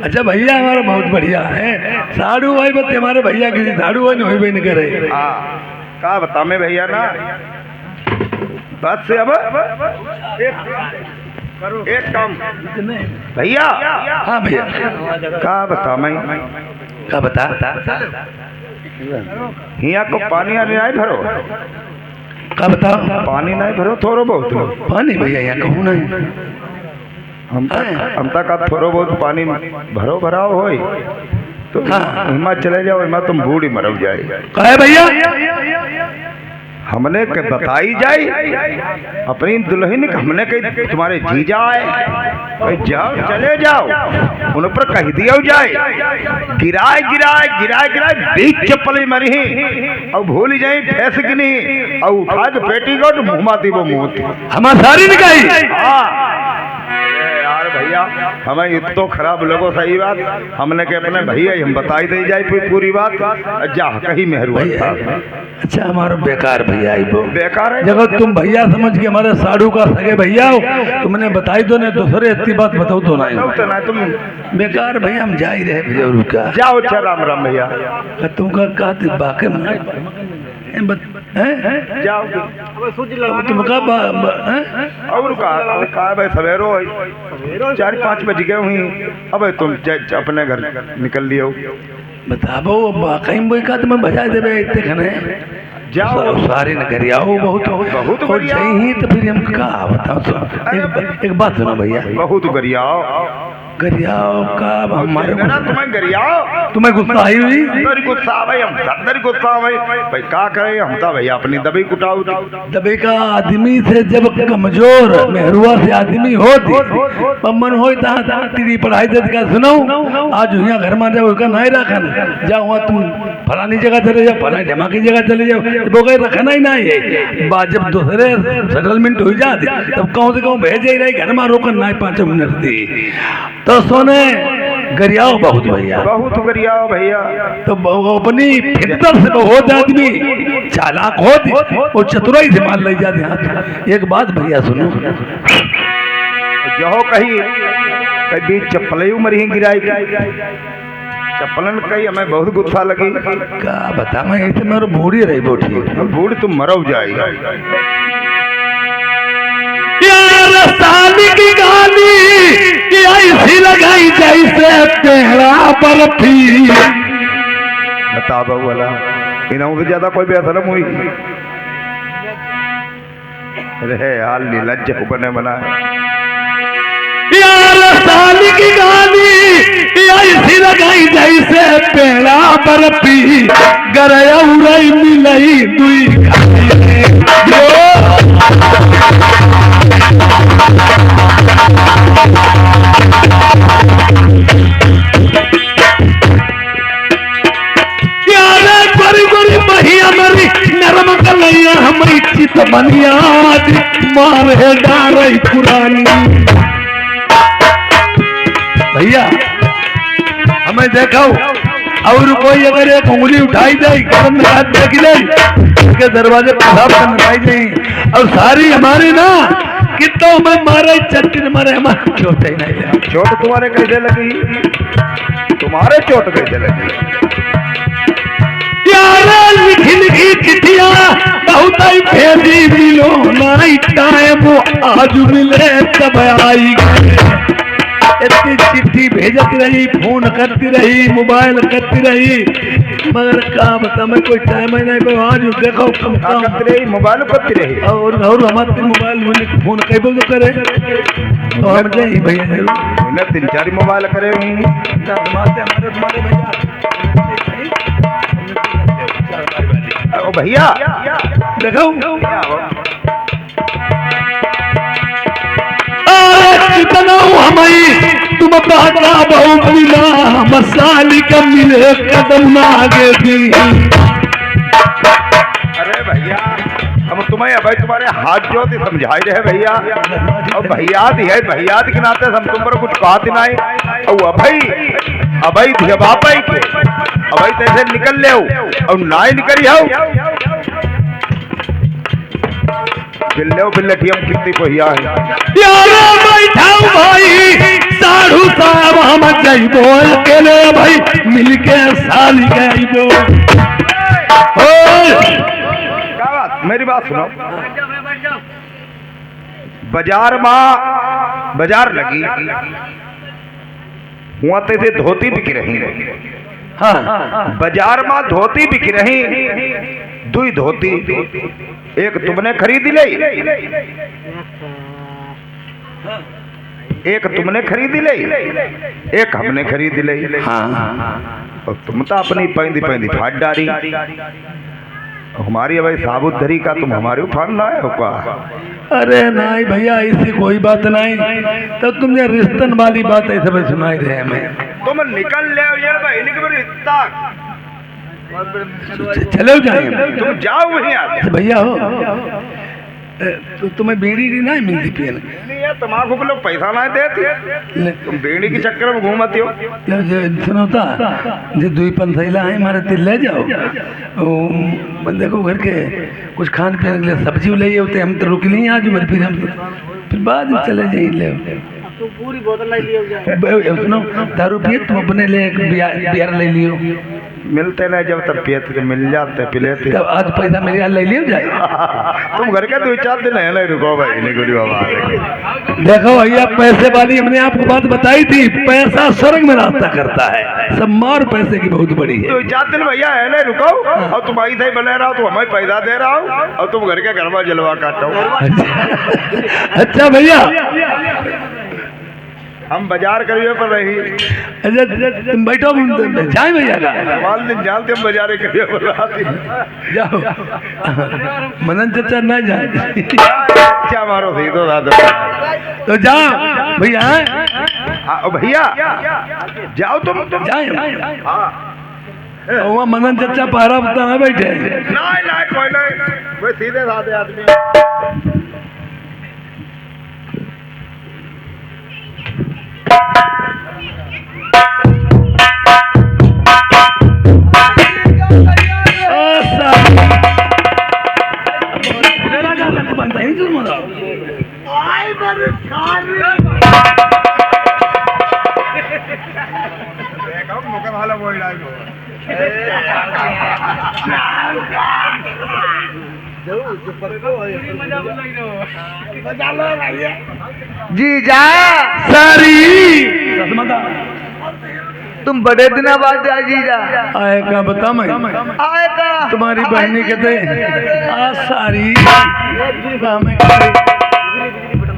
अच्छा भैया हमारा बहुत बढ़िया है साड़ू भाई बत्ते हमारे भैया किसी साड़ू भाई नहीं हुई नहीं करे का बता मैं भैया ना बात से अब एक काम भैया हाँ भैया का बता मैं क्या बता यहाँ को पानी आने नहीं भरो क्या बता पानी नहीं भरो थोड़ा बहुत पानी भैया यहाँ कहूँ नहीं हम तक का थोड़ा बहुत पानी भरो भराव हो तो हिम्मत चले जाओ हिम्मत तुम बूढ़ी मरव जाए कहे भैया हमने के बताई जाए अपनी दुल्हन हमने कही तुम्हारे जीजा आए जाओ चले जाओ उन पर कह दिया जाए गिराए गिराए गिराए गिराए बीच चप्पल मरी और भूल जाए फैस की नहीं और उठा के पेटी को तो मुँह माती वो मुँह हमारी सारी निकाई यार भैया हमें तो खराब लगो सही बात हमने के अपने भैया हम बताई दे जाए पूरी बात जा कहीं मेहरू अच्छा हमारा बेकार भैया बेकार है जब तुम भैया समझ के हमारे साड़ू का सगे भैया हो तुमने बताई दो नहीं दूसरे इतनी बात बताओ तो ना तुम बेकार भैया हम जा ही रहे भैया रुका जाओ अच्छा राम राम भैया तुमका का बाके जाओ तुमका और का भाई सवेरो 4-5 बज गए हुई अब तुम अपने घर निकल लियो बताबो बाकी बोई का तुम्हें बजा देवे इतने खने जाओ सारे न कर आओ बहुत बढ़िया ही तो फिर हम का बताओ एक बात सुनो भैया बहुत गरिया गरियाओ का हमारे तुम्हें गरियाओ तुम्हें गुस्सा आई हुई अंदर गुस्सा भाई हम अंदर गुस्सा भाई भाई का करे हम तो भैया अपनी दबी कुटाऊ दबे का आदमी से जब कमजोर मेहरुआ से आदमी होती पमन हो तेरी पढ़ाई दे का सुनो आज यहाँ घर में जाओ उसका नहीं रखन जाओ वहाँ तुम फलानी जगह चले जाओ फलानी धमाकी जगह चले जाओ वो कहीं रखना ही नहीं है बात जब दूसरे सेटलमेंट हो जाती तब कहूँ से कहूँ भेज ही रही घर में रोकन नहीं 5 मिनट दी तो सोने गरियाओ बहुत गरियाओ भैया तो अपनी फितरत से बहुत आदमी चालाक होती वो चतुराई से मान ले जाते हाथ एक बात भैया सुनो जो कही कभी चप्पल उमर ही गिराई चप्पलन कही हमें बहुत गुस्सा लगी क्या बता मैं ऐसे मेरे बूढ़ी रही बोठी बूढ़ तुम मरव जाएगा यार साली की गाली ऐसी लगाई जैसे पेड़ा बर्फी बता वाला इन्हों से ज्यादा कोई बेहतर हुई अरे हाल नीलज बने बना यार साली की गाली ऐसी लगाई जैसे पेड़ा बर्फी गरया उड़ई मिलई दुई खाई गोरी गोरी महिया मरी नरम कलैया हमारी चित बनिया मार है डारई पुरानी। भैया हमें देखो और कोई अगर एक उंगली उठाई दे कदम में हाथ देख ले उसके दरवाजे पेशाब करने आई नहीं और सारी हमारी ना कितो में मारे चट्टी मारे हमारे चोट ही नहीं लगी। चोट तुम्हारे कैसे लगी? तुम्हारे चोट कैसे लगी? यार लिखी लिखी चिट्ठिया बहुत ही भेजी मिलो नहीं टाइम आज मिले तब आई इतनी चिट्ठी भेजती रही फोन करती रही मोबाइल करती रही मगर क्या बता मैं कोई टाइम ही नहीं कोई आज देखो कम करती रही मोबाइल करती रही और हमारे मोबाइल फोन कई तो करे तो हम जाए भैया मैंने 3-4 मोबाइल करे भैया देखो कितना हमें तुम बाता बहुत मिला मसाली का मिले कदम ना आगे दी। अरे भैया हम तुम्हें भाई तुम्हारे हाथ जो समझाई रहे भैया और भैयाद है भैयाद के नाते हम तुम पर कुछ बात नहीं और अभई बापाई के अभई तैसे निकल ले और ना ही निकली हो बिल्ले बिल्लठियम कितनी पहिया है यार बैठाओ भाई साधु साहब हम जाइबो अकेले भाई मिलके साली गइबो। क्या बात मेरी बात सुनो बाजार लगी हुआ ते धोती बिक रही हाँ बाजार में धोती बिक रही दुई धोती एक तुमने खरीद ले एक तुमने खरीद ले एक हमने खरीद ले हाँ और तुम तो अपनी पैंदी पैंदी फाट डारी हमारी भाई साबुत धरी का तुम हमारे उठान ना है का। अरे नहीं भैया ऐसी कोई बात नहीं तो तुमने रिश्तन वाली बात ऐसे भाई सुनाई रहे हमें तुम निकल ले भाई रिश्ता चले जाए तुम जाओ वहीं आते भैया हो तो तुम्हें बीड़ी नहीं मिलती पिए तमाकू को लोग पैसा ना देते तुम बीड़ी के चक्कर में घूमती हो सुनो जो दुई पंथैला है हमारे तिल ले जाओ बंदे को घर के कुछ खान पीने के लिए सब्जी ले होते हम तो रुक नहीं आज फिर हम फिर बाद में चले जाइए ले पूरी बोतल ले लियो सुनो दारू पिए तुम अपने लिए बियर ले लियो मिलते नहीं जब तक पियत के मिल जाते पिलेते तब आज पैसा मेरे यहाँ ले लियो जाए तुम घर के 2-4 दिन है नहीं रुको भाई नहीं गुड़ी बाबा देखो भैया पैसे वाली हमने आपको बात बताई थी पैसा स्वर्ग में रास्ता करता है सब मार पैसे की बहुत बड़ी है 2-4 दिन भैया है नहीं रुको और तुम आई सही बने रहो तो हमें पैसा दे रहा हूँ और तुम घर के घर में जलवा काटो। अच्छा भैया हम बाजार करिए पर रही अच्छा तुम बैठो जाए भैया माल दिन जानते हम बाजार करिए पर रही जाओ मनन चाचा ना जाए क्या मारो सही तो दादा तो जाओ भैया भैया जाओ तुम जाए वहाँ मनन चाचा पहरा बता ना बैठे नहीं कोई नहीं कोई सीधे साधे आदमी जीजा सारी तुम बड़े दिन बाद आ जीजा आएगा बता मैं आएगा तुम्हारी बहनी कहते सारी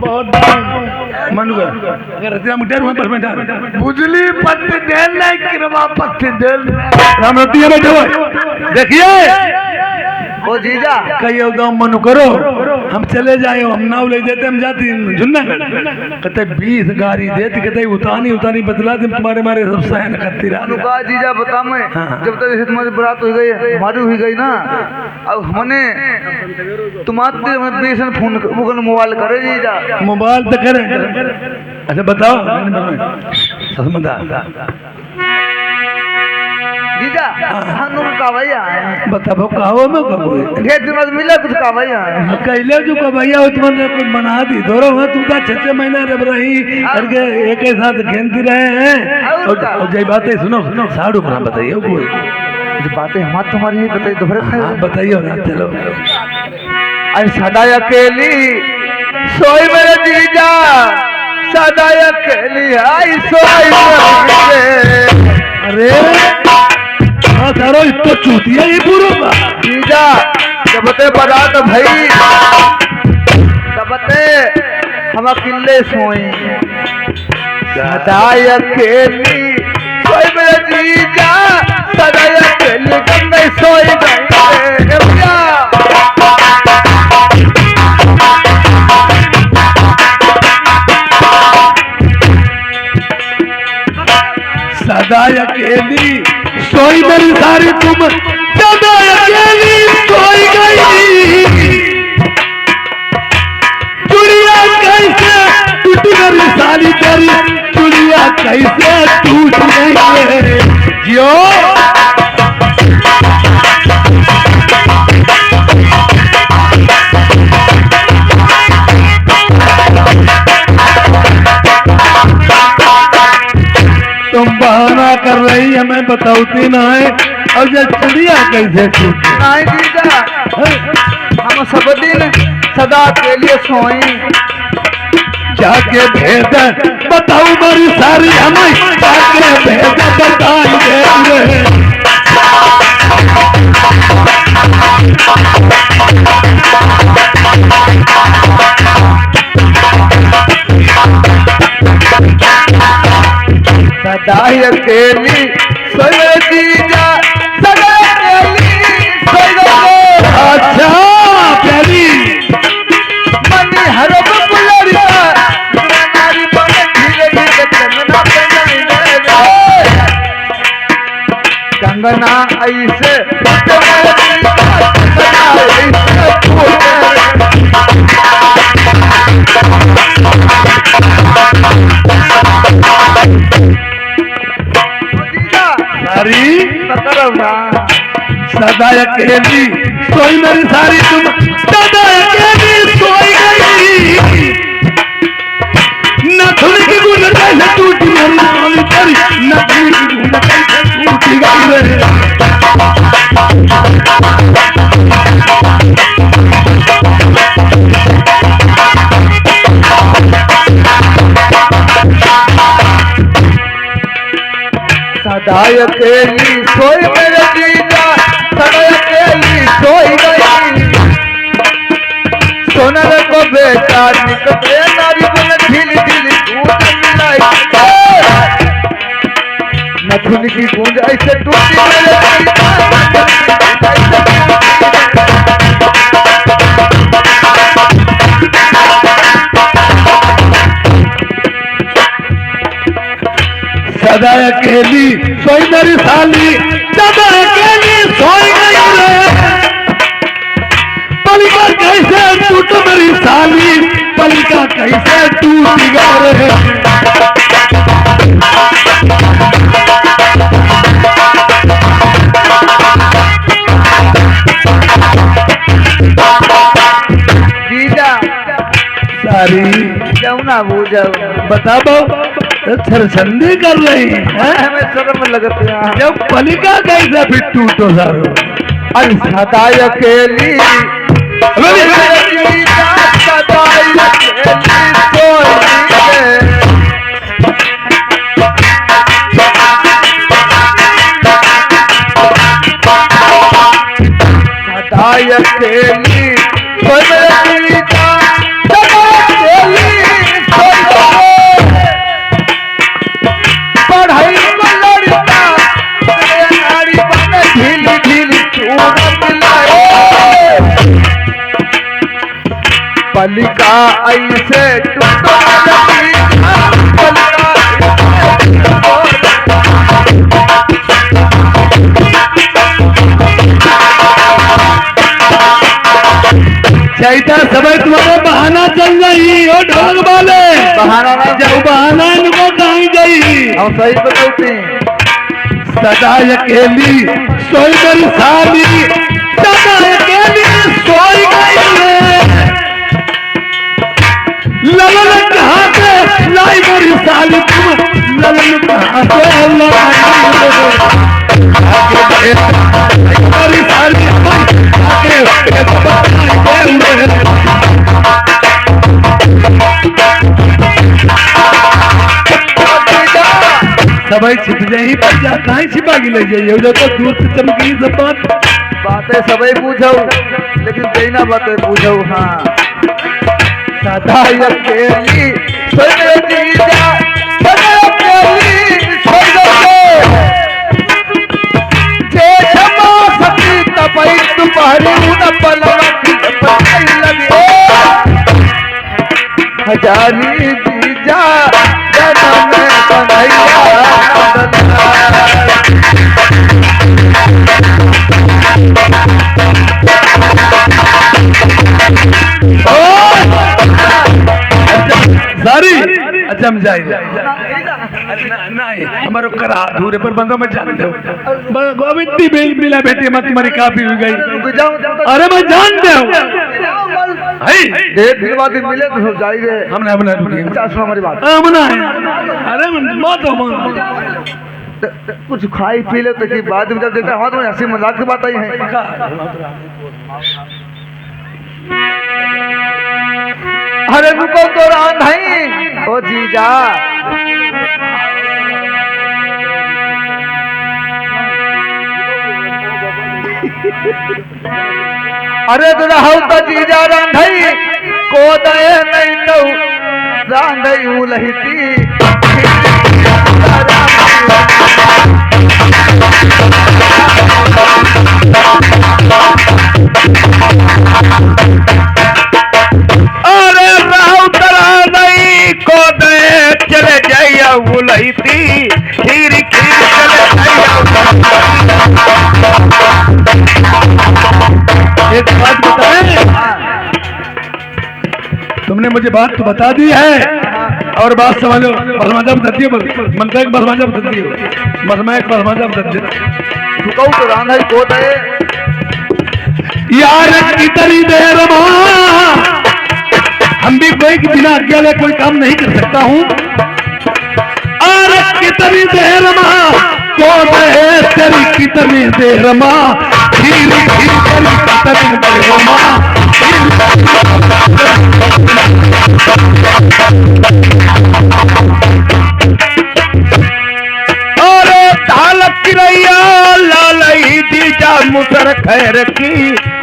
बहुत मनु का अगर रतिया मुटर हुआ पर बैठा बुझली पत्ती देल नहीं किरवा पत्ती देल राम रतिया बैठे हुए देखिए ओ जीजा कही उदम मनु करो हम चले जाए हम नाव ले देते हम जाती जूनागढ़ कहते 20 गाड़ी देती कहते उतानी बदला दे तुम्हारे मारे सब सहन करती रहा अनुका जीजा बता मैं हाँ। जब तक जैसे तुम्हारी बारात हो गई हमारी हुई गई ना अब हमने तुम्हारे बेसन फोन वो मोबाइल करे जीजा मोबाइल तो करें अच्छा बताओ समझा जीजा हम का भैया बताओ कहो मैं कहो ढेर दिन बाद मिला कुछ का भैया कहले जो का भैया तुमने कुछ बना दी दोरो है तू का 6 महीना रब रही करके एक ही साथ खेलती रहे हैं और जय बातें सुनो साड़ू बना बताइए कोई जो बातें हमारे तुम्हारी ही बताइए दोबारा हाँ बताइए ना चलो अरे सदा अकेली सोई मेरे जीजा सदा अकेली आई सोई अरे सारो इसको चूतिया ये पूरा जीजा जब ते बारात भाई तब ते हम अकेले सोई सदा अकेली सोई मेरे जीजा सदा अकेली मैं सोई गई सदा अकेली सोई मेरी सारी तुम सदा अकेली सोई गई चुड़िया कैसे टूट मेरी सारी तेरी चुड़िया कैसे टूट गई जियो तुम बहाना कर रही हमें बताती ना है और ये चिड़िया कैसे टूटी नहीं जीजा हम सब दिन सदा के लिए सोई जाके भेद बताऊ मेरी सारी हमें जाके भेद बताइए सदा अकेली सोई जीजा सदा अकेली सोई अच्छा प्यारी मनी हर बुलरिया नारी बन धीरे धीरे कंगना कंगना ऐसे सारी सदा अकेली सोई मेरी सारी तुम सदा अकेली सोई गई नथुन की गुंज कैसे टूटी मेरी सोनी तेरी नथुन की गुंज कैसे टूटी गई सदा अकेली सोई मेरे जीजा सदा अकेली सोई गई सोनर को बेटा निकले नारी बन ढीली ढीली गूंज मिलाई नथुन की गूंज ऐसे टूटी मेरे सदा अकेली सोई मेरी साली सदा अकेली सोई गई रे पलिका कैसे टूट मेरी साली पलिका कैसे टूट गई रे जीजा सारी क्यों ना बूझो बताओ सरसंदी कर रही हैं हमें शर्म लगती है जब पलिका कैसे फिर टूटो सारो अरे सदा अकेली सदा अकेली पलिका ऐसे टूटो जीजा, पलिका चैता समय तुम्हारा बहाना चल रही और ढोलक वाले बहाना नहीं जब बहाना इनको कहीं गई हम सही बताते हैं। सदा अकेली सोई मेरी साली, सदा अकेली सोई गई है। ललन कहाँ से लाई मेरी साली, तुम ललन कहाँ से लाई मेरी साली, सबई छिप जाई पर जा कहीं छिपा के ले जाइए उधर तो दूर से चमकी सब बातें सबई पूछो, लेकिन देना बातें पूछो। हाँ सदा अकेली सोई मेरी जीजा, सदा अकेली सोई जे क्षमा सती तपई तुम्हारी उन पलवती पताई लगे हजारी जीजा जन्म में कन्हैया सारी अच्छा हम जाए नहीं हमारे करा दूर पर बंदो में जानते हो गोविंदी मिला बेटी मत तुम्हारी काफी हो गई। अरे मैं जानते हूँ फिर बाद मिले तो जाइए हमने अपना हमारी बात हमना अरे मत कुछ खाई पी ले तो बाद में जब देता हमारे हंसी मजाक की बात आई है। अरे रुको तो नहीं ओ जीजा, अरे तुरा हो तो जीजा रांधई को दे नहीं नो रांधई उलहिती अरे राहु तरा नहीं को दे चले जाइया उलहिती खीर खीर चले जाइया। एक बात बताएं, तुमने मुझे बात तो बता दी है और बात समझो बसमाजा बदती हो मनता एक बसमाजा बदती हो मसमा एक बसमाजा बदती रुको तो रांधई को दे यार कितनी देर हम भी कोई के बिना आज्ञा ले कोई काम नहीं कर सकता हूँ। अरे कितनी देर को दे तेरी कितनी देर खीर खीर तेरी कितनी अरे तालक किरैया लाल जीजा मुसर खैर की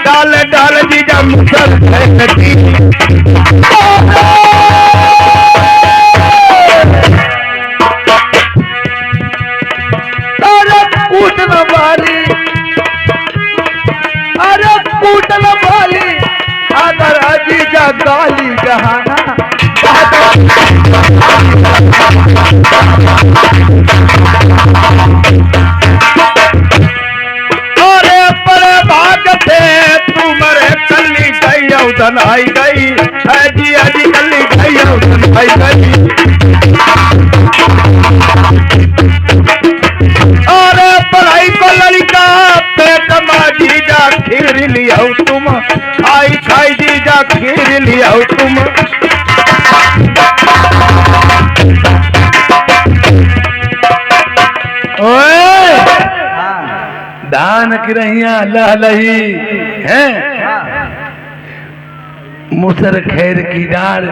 डाल डाल जीजा मुसर खैर की। अरे कूटन वाली, अरे कूटन वाली अगर जीजा गाली गहाना अरे बड़े भाग थे तुम्हारे कल्ली गई उधन आई गई है जी अजी कल्ली गई उधन आई गई। अरे पढ़ाई को लड़का पेट मा जीजा खीर लिया तुम आई खाई जीजा खीर लिया तुम। ओए दान की रहिया लहलही हैं मुसर खैर की डार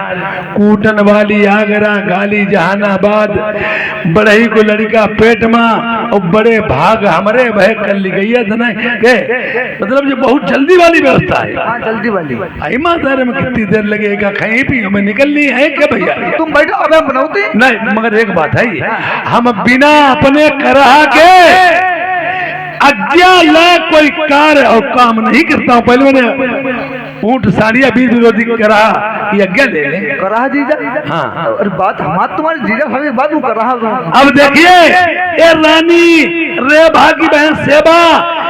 कूटन वाली आगरा गाली जहानाबाद बड़ही को लड़का पेट माँ और बड़े भाग हमारे वह कर ली गई है मतलब ये बहुत जल्दी वाली व्यवस्था है। हाँ जल्दी वाली। आई माँ सारे में कितनी देर लगेगा कहीं भी हमें निकलनी है क्या भैया? तुम बैठो अब हम बनाते नहीं मगर एक बात है हम बिना अपने करा के आज्ञा ले कोई कार्य और काम नहीं करता हूँ। पहले मैंने ऊंट साड़िया बीज विरोधी करा कि आज्ञा ले ले। करा जीजा। हाँ। और बात हमार तुम्हारी जीजा भाभी बात वो कर रहा हूँ। अब देखिए ये रानी रेबा की बहन सेबा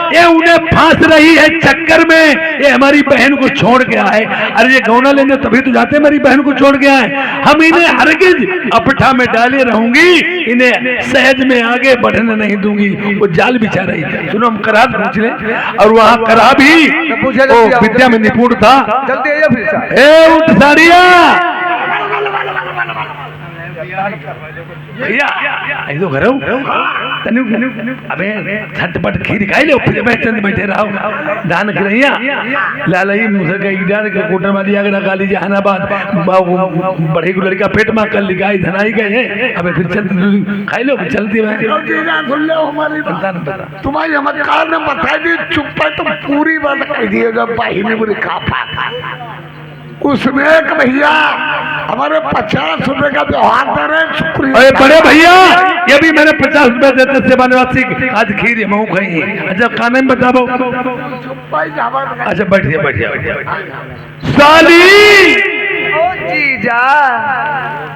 ये उन्हें फांस रही है चक्कर में, ये हमारी बहन को छोड़ के आए। अरे ये गौना लेने तभी तो जाते मेरी बहन को छोड़ के आए। हम इन्हें हरगिज अपठा में डाले रहूंगी, इन्हें सहज में आगे बढ़ने नहीं दूंगी। वो जाल बिछा रही है। सुनो हम करा पूछ ले। और वहाँ करा भी वो विद्या में निपुण था। जल्दी आइए फिर। ए ऊंट साड़िया भैया ऐसो करो तनु अबे झटपट खीर खाई लो फिर बैठे रहो। दान करैया लालई मुसर का इधर के कोटर वाली अगर काली जहानाबाद बड़े को लड़का पेट में कल लिखाई धनाई गए। अबे फिर चल खाई लो चलती मैं तुम्हारी चमत्कार ने बताई दी चुप है तो पूरी बात कह दिएगा भाई ने बुरी खा उसमें एक भैया हमारे 50 रुपए का व्यवहार दे रहे। शुक्रिया। अरे बड़े भैया ये भी मैंने 50 रुपए देते सेवा निवासी आज खीर मऊ खाई। अच्छा खाने में बताओ। अच्छा बैठिए साली जीजा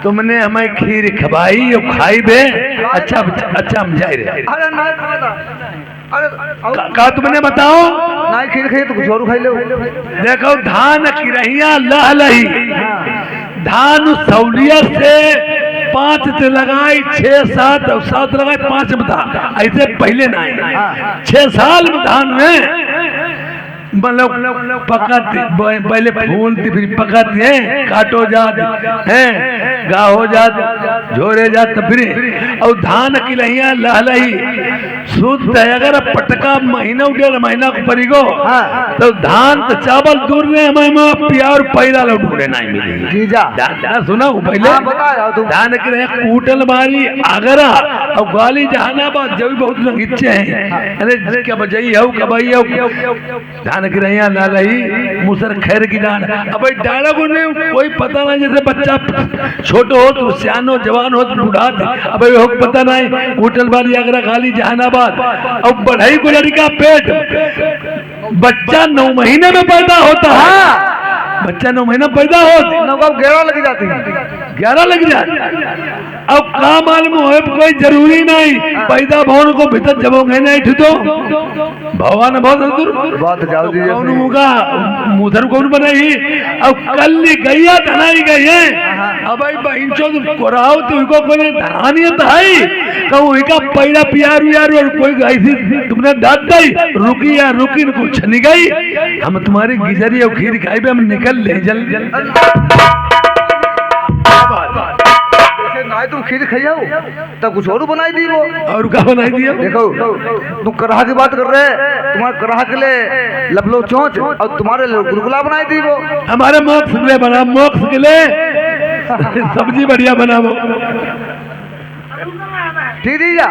तुमने हमें खीर खवाई और खाई बे। अच्छा हम जाए रहे। का तुमने बताओ ना खीर खाई तो कुछ और खाई लो। देखो धान किरहिया लहलही धान सौलियत से 5 से लगाई 6 7 और 7 लगाई 5 बता ऐसे पहले ना 6 साल में धान में मतलब पकाते पहले फूलती फिर पकाते हैं काटो जात है गा हो जात झोरे जात फिर और धान की लहिया लहलही शुद्ध है। अगर पटका महीना 1.5 महीना को परिगो तो धान तो चावल दूर ने हमें प्यार पैदा लो ढूंढे नहीं मिली। जीजा सुना पहले धान की रहे कूटल मारी आगरा और ग्वाली जहानाबाद जब भी बहुत लोग इच्छे हैं। अरे क्या बजाई हो कबाई हो धान की रहिया लालही मुसर खैर की डांड। अब डाला को नहीं कोई पता नहीं जैसे बच्चा छोटो हो तो सियानो जवान हो तो बूढ़ा अब हो पता नहीं होटल वाली आगरा खाली जहानाबाद और बढ़ाई को लड़का पेट बच्चा 9 महीने में पैदा होता है। बच्चा 9 महीना पैदा हो 11 लग जाती है 11 लग जाती। अब का मालूम हो कोई जरूरी नहीं पैदा भवन को भीतर जब नहीं ठुतो भगवान बहुत कौन होगा मुधर कौन बनाई। अब कल गैया धनाई गई है। अब भाई बहनचो कोराओ तो इनको कोई धनानियत है कहूँ इनका पैदा प्यार व्यार और कोई ऐसी तुमने दाद दी रुकी या रुकी न कुछ नहीं गई। हम तुम्हारी गिजरी और खीर खाई भी हम निकल ले जल्दी ना तुम खीर खाइयो तब कुछ और बनाई दी वो। और क्या बनाई दिया। देखो तुम कराह की बात कर रहे तुम्हारे कराह के लिए लबलो चोंच और तुम्हारे लिए गुलगुला बनाई दी वो। हमारे मोक्ष के लिए बना मोक्ष के लिए सब्जी बढ़िया बना वो ठीक दीजा।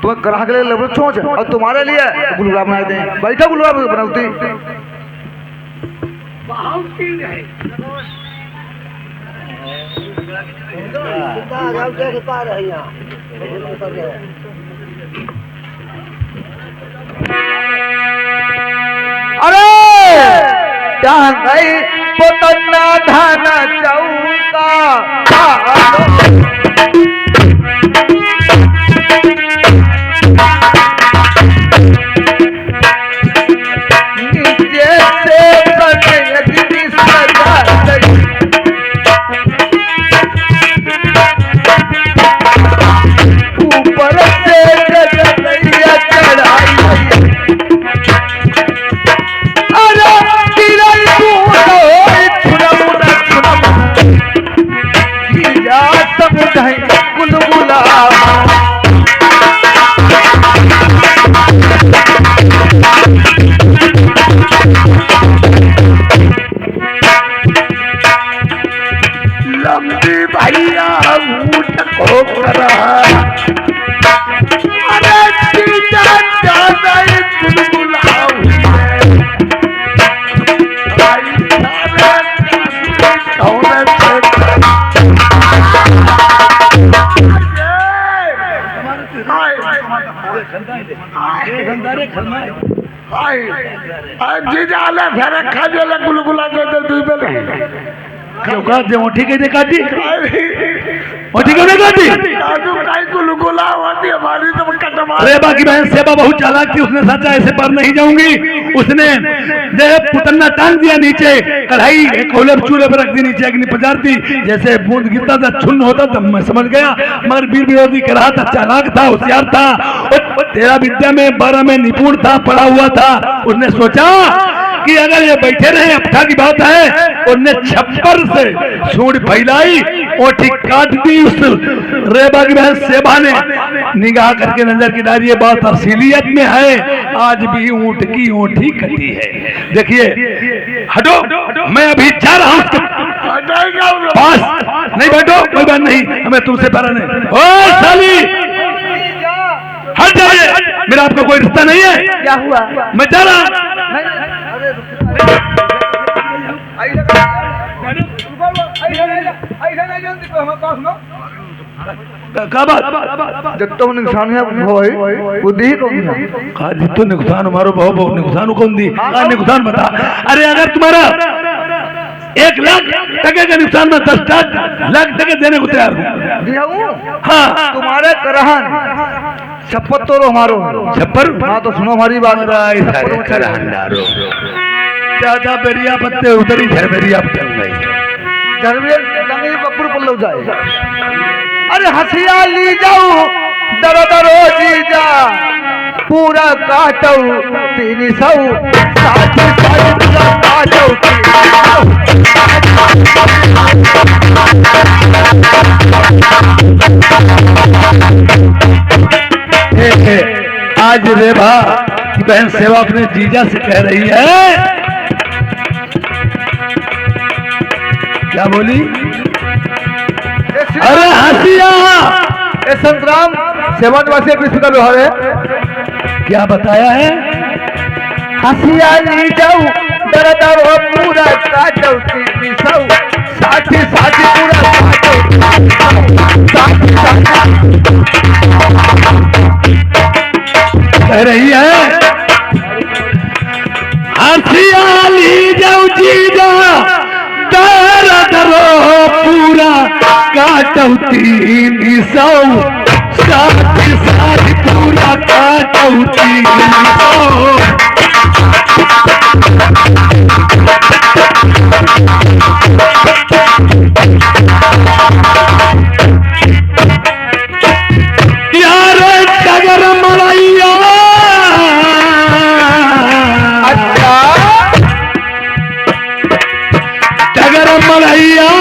तुम्हें कराह के लिए लबलो चोंच और तुम्हारे लिए गुलगुला बनाई दे। बैठा गुलगुला बनाती अरे गई पोतना धाना चौका नीचे से ऊपर से चढ़ाई अरे जीजा आले फेरे खा जेले गुलगुला दे दे दुई बेले क्यों का जे ओठी के काटी ओठी के काटी आजू काई गुलगुला होती हमारी तो कटवा अरे बाकी बहन सेवा बहुत चालाक थी, उसने सोचा ऐसे पर नहीं जाऊंगी, उसने जो पुतन्ना टांग दिया नीचे, कढ़ाई कोले चूल्हे पर रख दी, नीचे अग्नि पजार दी, जैसे बूंद गिरता था छुन्न होता था, मैं समझ गया। मगर वीर विरोधी कह रहा था, चालाक था, होशियार था, तेरा विद्या में 12 में निपुण था, पढ़ा हुआ था। उसने सोचा कि अगर ये बैठे रहे अपठा की बात है, उनने छप्पर से सूंड फैलाई, ओठी काट दी। उस रेबा की बहन सेबा ने निगाह करके नजर की डाली, ये बात असलियत में है, आज भी ऊंट की ओठी कटी है। देखिए हटो, मैं अभी जा रहा हूं पास, नहीं बैठो, कोई बात नहीं, हमें तुमसे प्यारा नहीं। ओ साली हट जाइए, मेरा आपका कोई रिश्ता नहीं है। क्या हुआ? मैं जा रहा हूं। क्या बात? जब तो नुकसान है बुद्धि ही कौन है? कहा जितो नुकसान हमारो बहुत नुकसान कौन दी? कहा नुकसान बता। अरे अगर तुम्हारा 1 लाख टके का नुकसान में 10 लाख टके देने को तैयार हूँ। हाँ तुम्हारे करहन छप्पर तो हमारो छप्पर। हाँ तो सुनो हमारी बात। ज्यादा बेरिया पत्ते उधरी झरबेरिया पत्ते गई बब्बर पल्लव जाए। अरे हसिया ली जाऊ दरो दरो जी जा पूरा काटो 300 पूरा काटो आज रेबा की बहन सेवा अपने जीजा से कह रही है, क्या बोली? अरे हसिया ए संतराम सेवा निवासी का व्यवहार है। क्या बताया है? हसिया ली जाऊ दर दरो पूरा काटो 300 पूरा कह रही है हसिया ली जाऊ जीजा दर दरो पूरा काटो 300 पूरा काटो 300। यार टगर मलैया टगर मलैया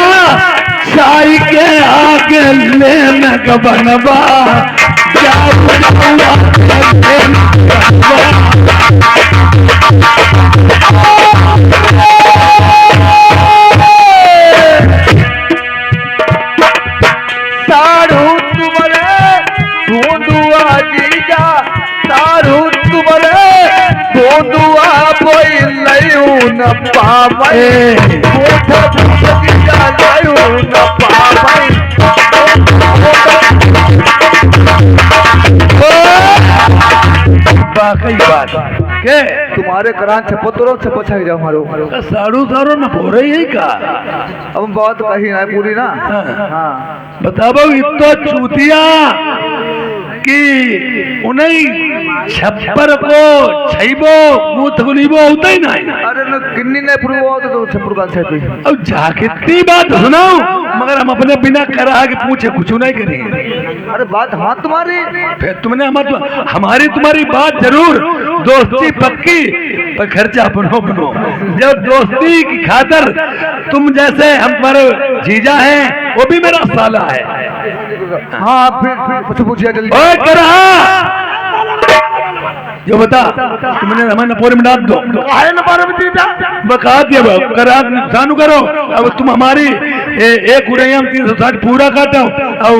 साई के आगे लेने का बनवा सारू तुम्हारे ढूंढुआ जीजा सारू तुम्हारे ढूंढुआ कोई लयू न पावे लयू न पावे। वाकई बात के तुम्हारे करान छपतरो छपछा जाओ मारो सारू सारू न हो रही है का? अब बहुत कही ना पूरी ना। हाँ बताओ इतो चूतिया कि उन्हें छप्पर को छैबो मुंह थगुलीबो होता ही नहीं। अरे न किन्नी ने पूर्व तो छप्पर का छे अब जा कितनी बात सुनाओ, मगर हम अपने बिना करा के पूछे कुछ नहीं करेंगे। अरे बात हाँ तुम्हारी फिर तुमने हमारी तुम्हारी बात जरूर, दोस्ती पक्की पर खर्चा अपनो बनो। जब दोस्ती की खातर तुम जैसे हम तुम्हारे जीजा हैं, वो भी मेरा साला है। हाँ फिर कुछ पूछिए जल्दी। ओए करा जो बता, तुमने हमें नपोरे में डाल दो बका दिया करा नुकसान करो। अब तुम हमारी एक उड़ैया 360 पूरा काटो और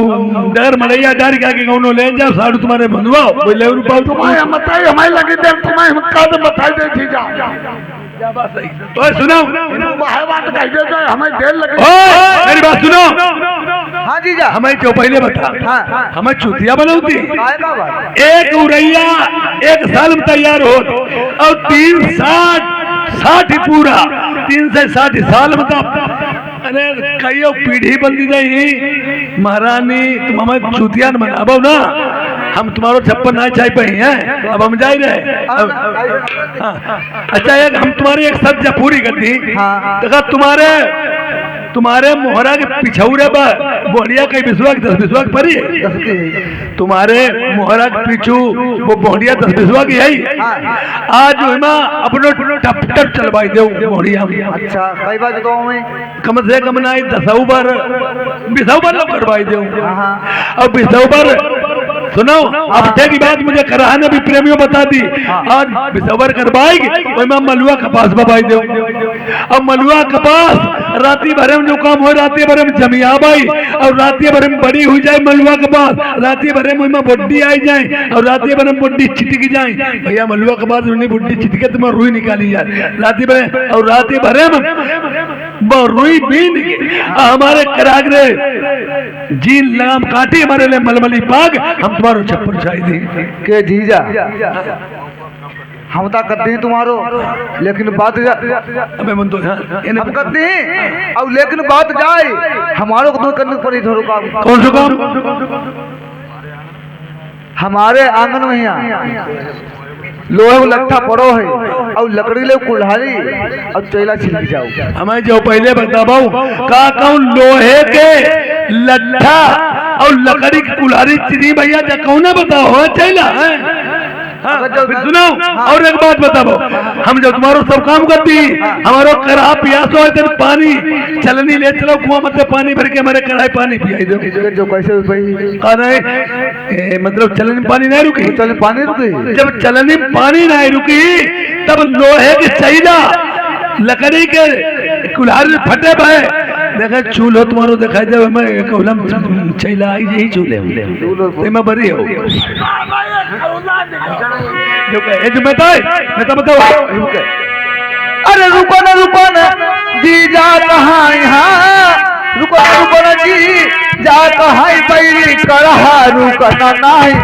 डर मलैया डर के आगे कौन ले जाओ साड़ू तुम्हारे बंधुआ बोले रुपा तुम्हें बताई हमारी लगी देर तुम्हें बताई दे जा ओए सुनो, वह बात कह दे तो हमें देर लगे। ओए मेरी बात सुनो, हाँ जीजा। हमें जो पहले बता, हाँ। हमें चुतिया बनौती आएगा बात। एक उरैया 1 साल में तैयार हो और 360 पूरा 3 से 60 साल में अरे कईयो पीढ़ी बंदी नहीं महारानी, तुम हमें चुतिया न बनाबो ना, हम तुम्हारो छप्पन ना चाय पे हैं, अब हम जा रहे। अच्छा एक हम तुम्हारी एक सज्जा पूरी कर दी, देखा तुम्हारे मोहरा के पिछौरे पर बोढ़िया कई बिस्वा 10 बिस्वा की परी है, तुम्हारे मोहरा के पीछू वो बोढ़िया 10 बिस्वा की है। आज अपनो टप चलवाई दो बोढ़िया। अच्छा कई बात गाँव में कम से कम ना 10 बार 20 बार करवाई दो। अब 20 बार सुनो, हफ्ते की बात मुझे कराने भी प्रेमियों बता दी। आज 20 बार करवाएगी वही मैं मलुआ कपास बबाई दो। अब मलुआ कपास राती भर में जो काम हो राती भर में जमिया बाई और राती भर में बड़ी हुई जाए मलुआ कपास, राती भर में बुड्ढी आई जाए और राती भर में बुड्ढी छिटकी जाए। भैया मलुआ कपास बुड्ढी छिटके तुम्हें रुई निकाली जाए राती भर, और राती भर में रुई बीन हमारे करागरे जी लगाम काटी हमारे लिए मलमली पाग, हम तुम्हारो छप्पर चाहिए के जीजा हम तो करते हैं तुम्हारो, लेकिन बात अबे मन तो हम करते हैं और लेकिन बात जाए हमारो को तो करने पड़ी थोड़ा काम। कौन सा काम? हमारे आंगन में यहाँ लोहे को लट्ठा पड़ो है और लकड़ी ले कुल्हाड़ी और चैला छिलक जाओ। हमें जो पहले बताओ का कौन लोहे के लट्ठा और लकड़ी की कुल्हाड़ी चिरी भैया जा कौन बताओ चैला है। हाँ, सुनो और एक बात बताओ, हम जब तुम्हारो सब काम करती हमारो कढ़ा पियासो है तो पानी चलनी ले चलो कुआं मत पानी भर के हमारे कढ़ाई पानी पियाई दो। जो कैसे मतलब चलनी में पानी नहीं रुकी, चलनी पानी रुकी, जब चलनी में पानी नहीं रुकी तब लोहे के चैला लकड़ी के कुल्हाड़ी फटे भाई देखा चूल्हो तुम्हारो दिखाई दे मैं कहलम चैला आई यही चूल्हे में बरी हो जो बताओ। अरे रुको ना जी जा कहाँ यहाँ, रुको ना जी जा कहाँ पैरी करहा, रुको ना नहीं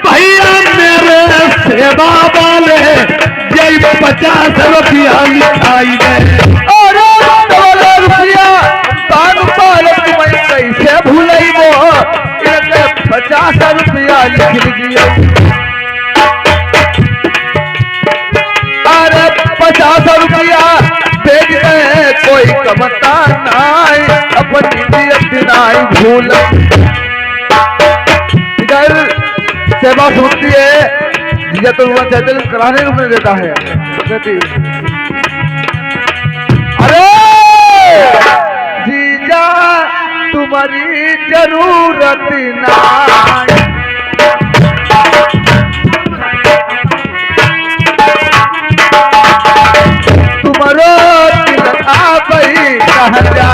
भैया मेरे सेवा वाले जय 50 रुपया लिखाई दे। अरे रुपया पान पाल तुम्हें कैसे भूलई वो 50 रुपया लिख दिया। अरे 50 रुपया भेज दे कोई कमता नहीं, अपनी नियत नहीं भूल। इधर सेवा सुनती है जीजा तो चैतल कराने रुकने देता है। अरे जीजा तुम्हारी जरूरत नहीं, तुम्हारो तिलक आप ही कह जा।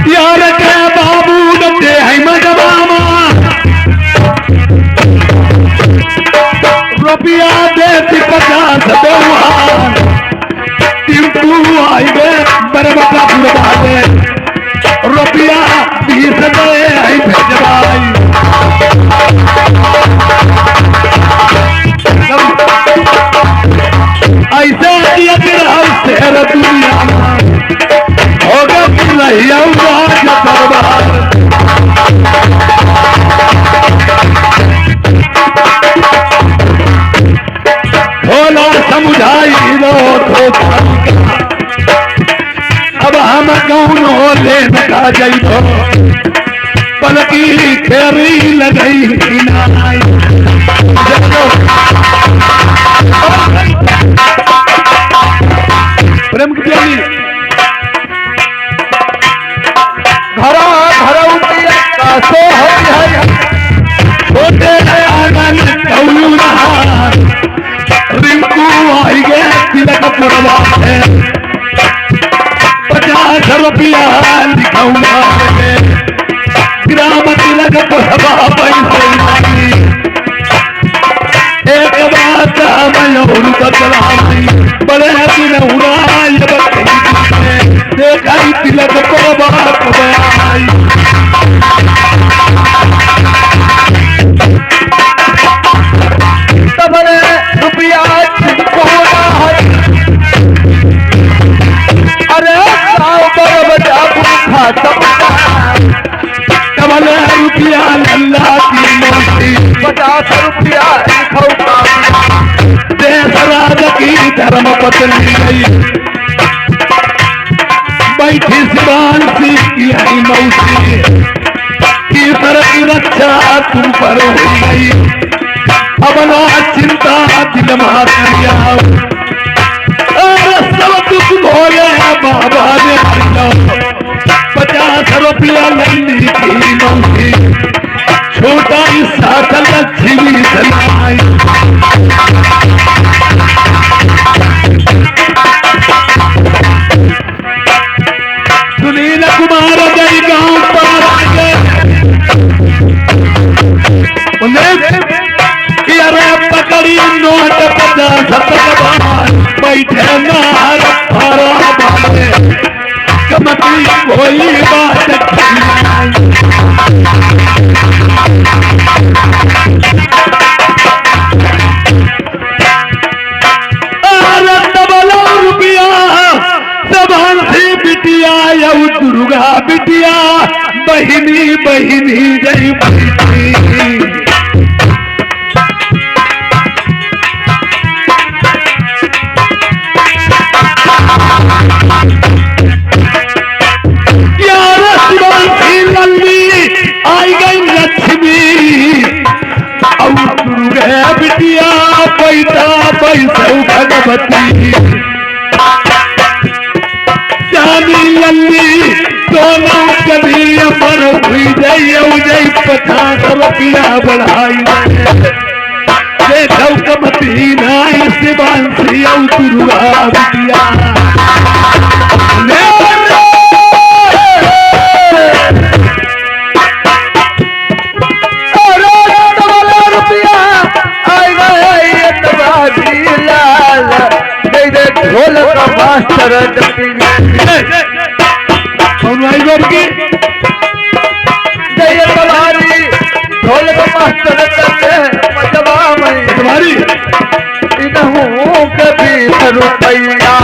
यार के बाबू दे है मजबामा रुपया दे 50 व्यवहार टिम्पू आई गे बरबटा बुढ़वा दे रुपया 20 दे है भेजवाई। ऐसे शेर दुनिया होगा दरबार भोला समझाई लो अब हम कौन हो लेने का जइबो पलकी खेरी लगई नाई प्रेम की प्यारी घरा उठिया का सो है छोटे आंगन कौलू रहा बात है 50 रुपया लिखाऊंगा ग्राम तिलक को सभा पैसे नहीं एक बात मैं और बतलाई बड़े दिन उड़ाई देखा तिलक को बात बनाई तबले रुपया छिपकोना है अरे साव पर बजा भूखा तबले रुपया अल्लाह की मूर्ति 50 रुपया लिखौका देश राज की धर्म पत्नी गई बैठी शिवांशी की आई मौसी की तरह रक्षा तुम पर हो गई अब ना चिंता दिल मारिया सब दुख भोले बाबा ने 50 रुपया लल्ली की मौसी छोटा हिस्सा लक्ष्मी सलाई सुनील कुमार जय गांव पर अरे पकड़ी नोट 50 बैठे नार कमती कोई बात रुपया सबसे बिटिया यऊ दुर्गा बिटिया बहिनी बहिनी जय बहिनी आई गई लक्ष्मी अब दुर्गा बिटिया पैसा पैसा भगवती जानी लल्ली दोनों कभी अमर हुई जय 50 रुपया बढ़ाई देखो कमती नाई शिवांशी दुर्गा बिटिया ढोल का मास्टर कौन आई बार की जय तुम्हारी ढोल का मास्टर मजबा में तुम्हारी इनहू के 20 रुपया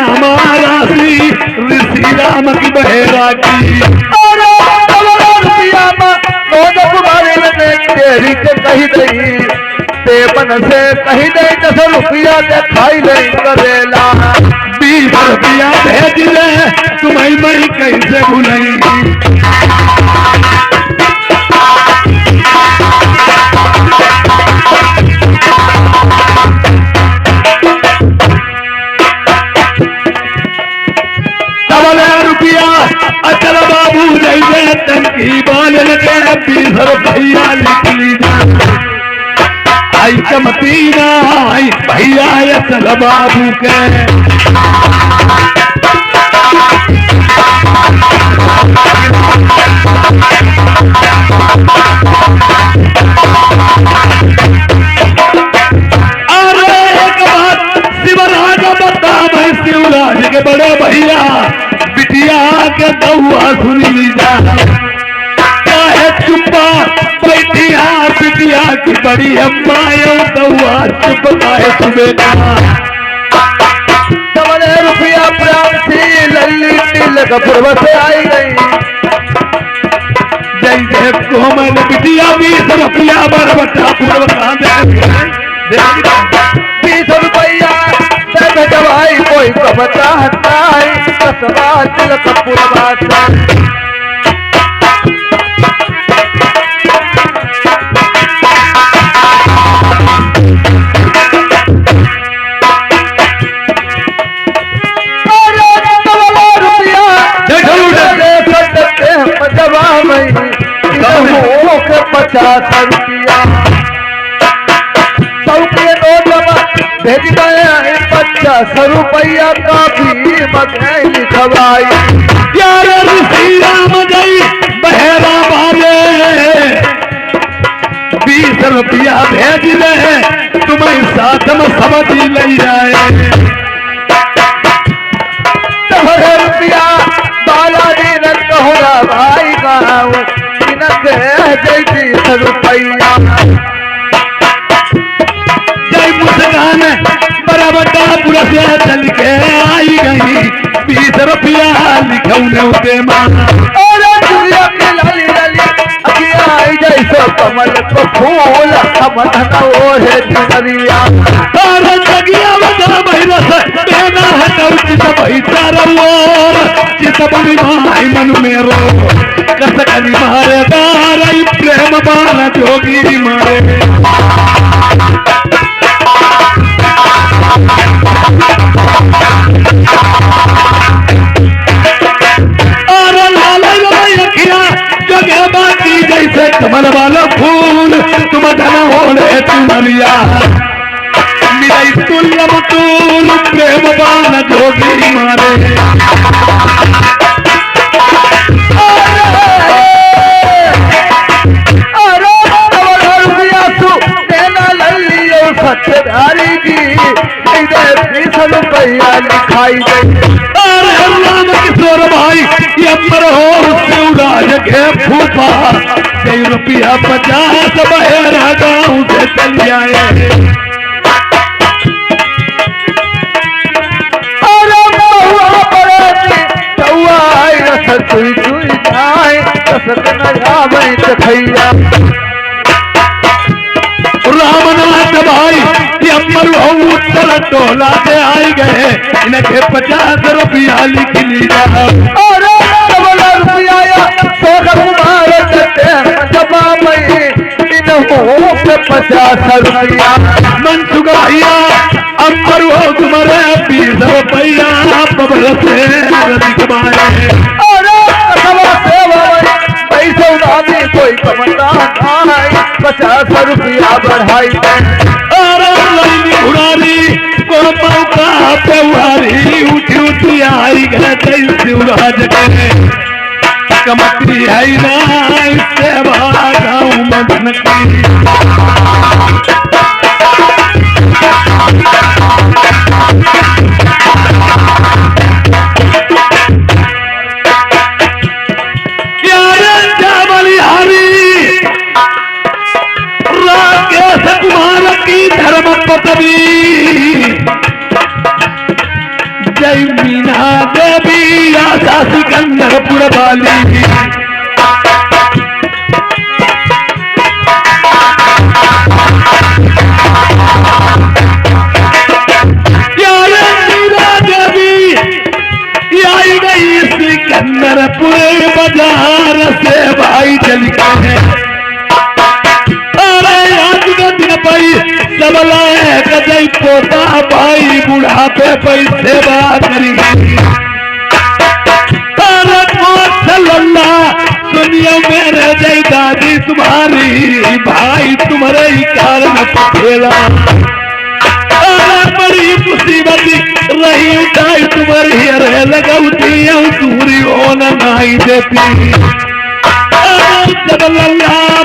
हमारा ऋषि राम की बहेरा की तेरी के कही दई तेपन से कही दई 10 रुपया के खाई दई करेला 20 रुपया भेज ले तुम्हें मई कैसे भूलेंगी अचल बाबू जैसे टंकी बालन के 20 रुपया निकली आई चमती ना आई भैया अचल बाबू के अरे एक बात शिवराज बता भाई शिवराज के बड़े भैया बिटिया के दौआ सुनी लीजा चाहे चुप्पा बैठिया बिटिया की बड़ी अम्मा दौआ चुप है सुबह 10 रुपया प्राप्त थी लल्ली तिलक पूर्व से आई गई जैसे कोमल बिटिया 20 रुपया बरबटा पूर्व 20 रुपया भाई कोई कब चाहता है कसबा तिलक पूर्वा जवाब हो के 50 रुपया 100 के नोट जमा भेज गए 50 रुपया का भी मत लिखवाई यार ऋषि राम जई बहरा बारे 20 रुपया भेज रहे तुम्हें साथ में समझ ले जाए 10 रुपया बालाजी ने कहरा भाई गाँव जय 20 रुपया जय मुस्कान बराबटा पूरा से चल के आई गई 20 रुपया लिखौने उते मां और दुनिया के लाली लाली अखियां आई जैसे कमल को फूल समझन ओढ़े दुनिया और जगिया बता बहिरा से बेना हटौ चित भई चारों चित बनी माई मन मेरो कसकनी मारे दारई प्रेम बाण जोगी मारे जैसे कमल वाला फूल तुम धन होने तुमरिया मेरा तुल्य मतूल प्रेम बाण जोगी मारे सत्यारी की 20 रुपया लिखाई गई राम किशोर भाई ये अमर हो शिवराज के फूफा 100 रुपया 50 बहरा गाँव से चल जाए रामनाथ भाई ये अमर हो उत्तर टोला से आई गए इनके 50 रुपया लिख लीजा हो 50 रुपया मनसुख भैया अमर हो तुम्हारे 20 रुपया बबल से लिखवाए पैसे उड़ाने कोई कमता 50 रुपया बढ़ाई उड़ारी को मौका पे उड़ारी उठी उठी आई गए शिवराज के कमती है ना इससे बड़ा गाँव में बनती कुमार की धर्म पत्नी जय मीना देवी आशा सिकंदरपुर वाली मीना देवी आई गई सिकंदरपुर बाजार से भाई चल के सबला कजई पोता भाई बुढ़ापे पैसे बात करी सुनियो मेरे जय दादी तुम्हारी भाई तुम्हारे ही कारण पखेला बड़ी मुसीबत रही उठाई तुम्हारी अरे लगौती दूरी होना नहीं देती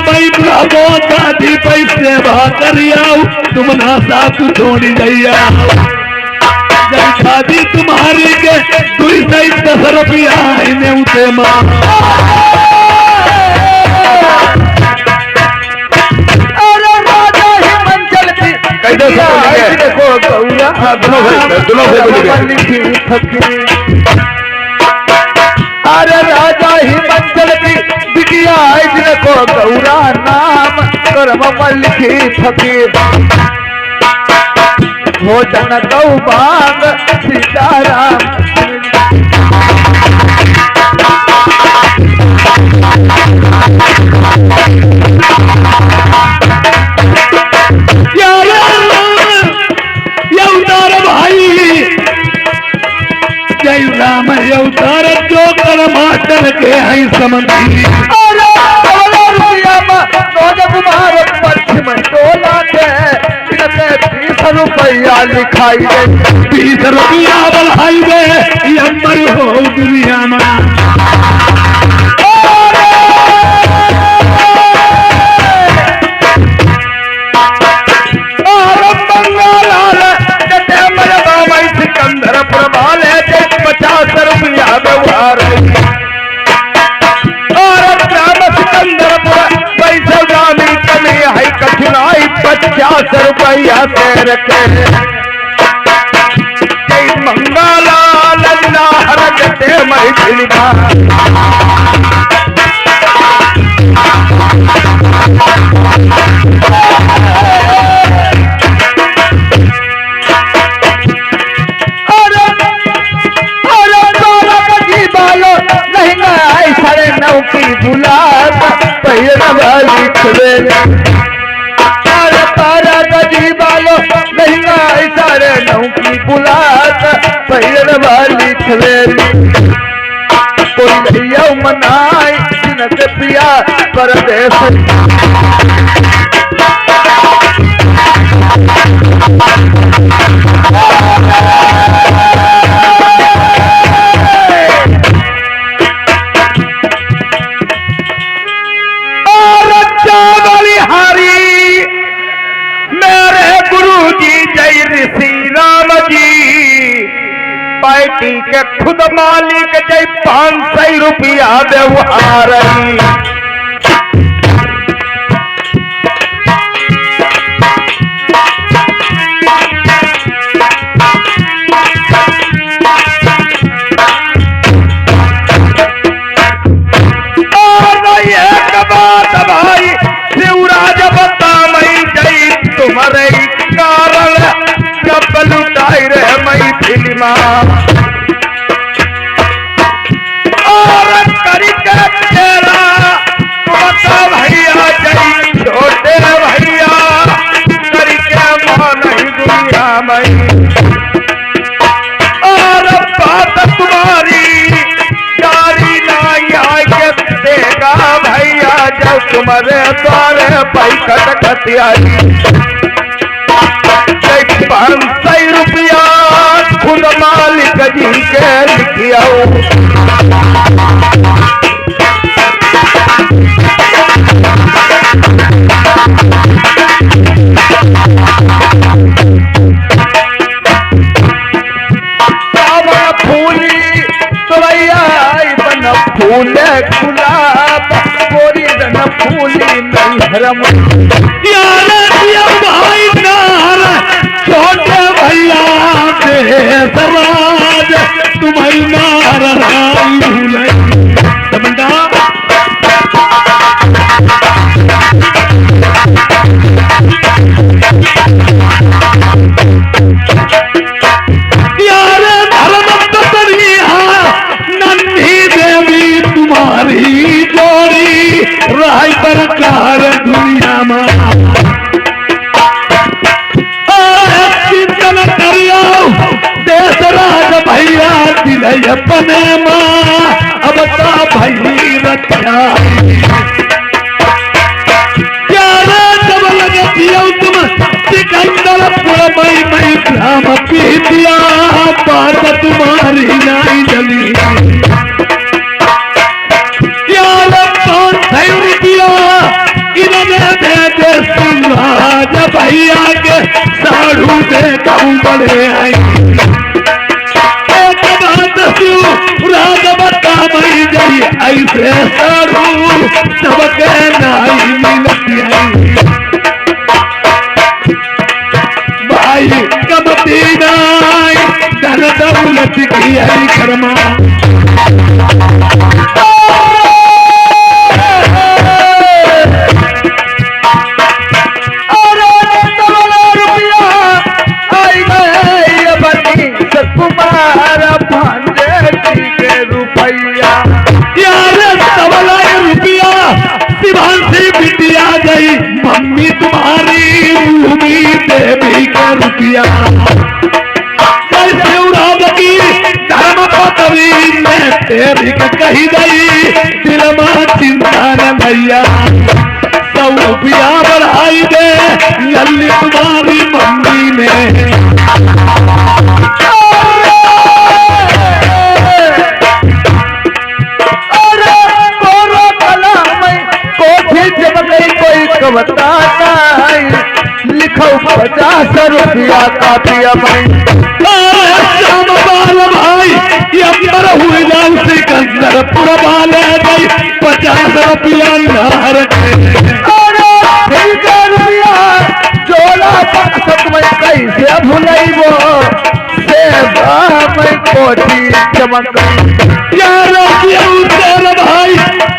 भाई बुढ़ापो दादी पैसे भाकरिया तुम ना साथ छोड़ी गैया जब शादी तुम्हारी के 210 रुपया इन्हें उसे मां अरे राजा ही मंचल की बिटिया को गौरा नाम कर्म मल्लिकी फकीर भोजन गौ बाग सीताराम जय राम अवतार जो कर मास्टर के हैं समझी अरे डबल रुपया में रोज कुमार पश्चिम टोला के 20 रुपया लिखाई दे 20 रुपया बढ़ाई दे ये अमर हो दुनिया में सिकंदरपुर वाले 50 रुपया व्यवहार और ग्राम सिकंदरपुर पैसा गामी कमी है कठिनाई 50 रुपया से रखे मंगला लल्ला हर गते मैथिली की बुलात पहिरवा लिखवे तारा गजी बालो लहंगा सारे 9 की बुलात पहिरवा लिखवे कोई भैया मनाई जिनक पिया परदेश पार्टी के खुद मालिक जय 500 रुपया व्यवहार और एक बात भाई शिवराज बता मई जई तुम्हारे कारण जब लुटाई रहे मई फिल्मा और करके तेरा बता भैया जई छोटे भैया करके मां नहीं दुनिया में और बात तुम्हारी गाड़ी नहीं आए देगा भैया जब तुम्हारे द्वारे पैकट खतियारी 500 रुपया खुद मालिक जी के लिखिया फूली तुरैया बन फूले गुलाब गोरी रन फूली नहीं भाई नार छोटे भैया के सराज तुम्हारी नार भूले सरकार दुनिया में चिंतन करियो देश राज भैया दिल अपने माँ अब तो भई रक्षा प्यारे जब लगे दियो तुम सिकंदरपुर मई ग्राम पीतिया बात तुम्हारी नहीं जली राज भैया के साढ़ू से कहूँ बड़े आई एक बात राज बता मई गई ऐसे साढ़ू सबके नहीं मिलती आई भाई कमती नाई धन दौलत की आई कर्मा कुमार भांजे के रुपया रुपया शिवांशी बिटिया गई मम्मी तुम्हारी भूमि देवी का रुपया धर्म पतवी में तेरी कही गई दिल माची भैया 100 रुपया बढ़ाई दे लल्ली तुम्हारी मम्मी ने। कोई कवता लिखो 50 रुपया कापिया श्याम बाल भाई ये अंदर हुई जान सिकंदर पूरा बाल है भाई 50 रुपया नार रुपया जोड़ा सब में कैसे भुलैबो से मैं कोठी चमक यारो के भाई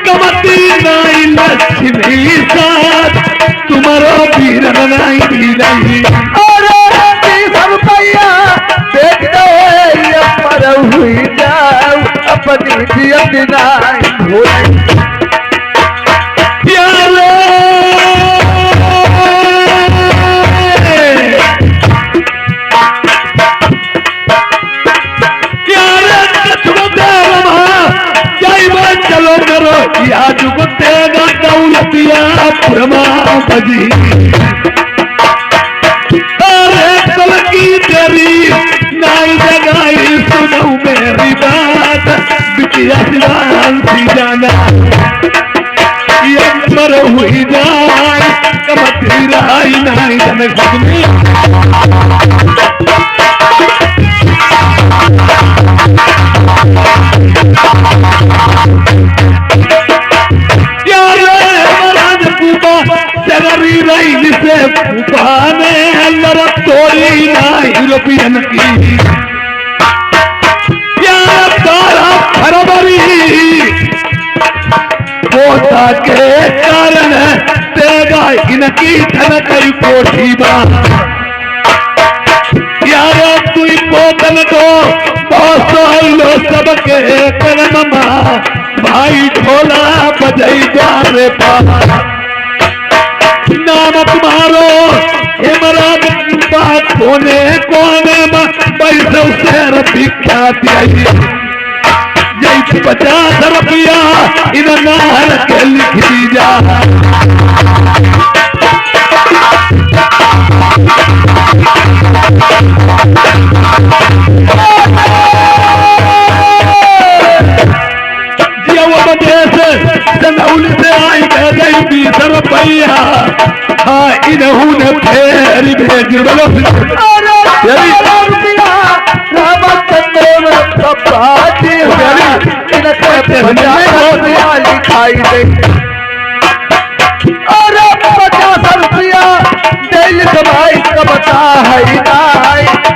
कमती नाई लक्ष्मी साथ तुम्हारा वीर नहीं नहीं अरे 30 रुपया देखते पर हुई जाओ अपनी जियत नाई भूल यारो चलो करो आज को तेगा दौलतिया ब्रह्मा बजी अरे कल की तेरी नाई जगाई सुनो मेरी बात बिटिया सिवान सी जाना ये मर हुई जाए कमती रहाई नाई जनक जगरी रही से फूफाने लड़ तोड़ी नाई रुपयन की प्यार तारा फरवरी पोता के कारण देगा इनकी धन कई कोठी यारो तू पोतन को बहुत लो सबके कर्म भाई ढोला बजई जा रे पा नाम तुम्हारो हेमराज बात होने कोने में पैसे से विख्यात जैसे 50 रुपया इन नार के लिख दी जा चंदौली से आई गई 20 रुपया हाँ इन्होंने फेर भेज बोलो लिखाई दे अरे 50 रुपया दिल भाई कबता है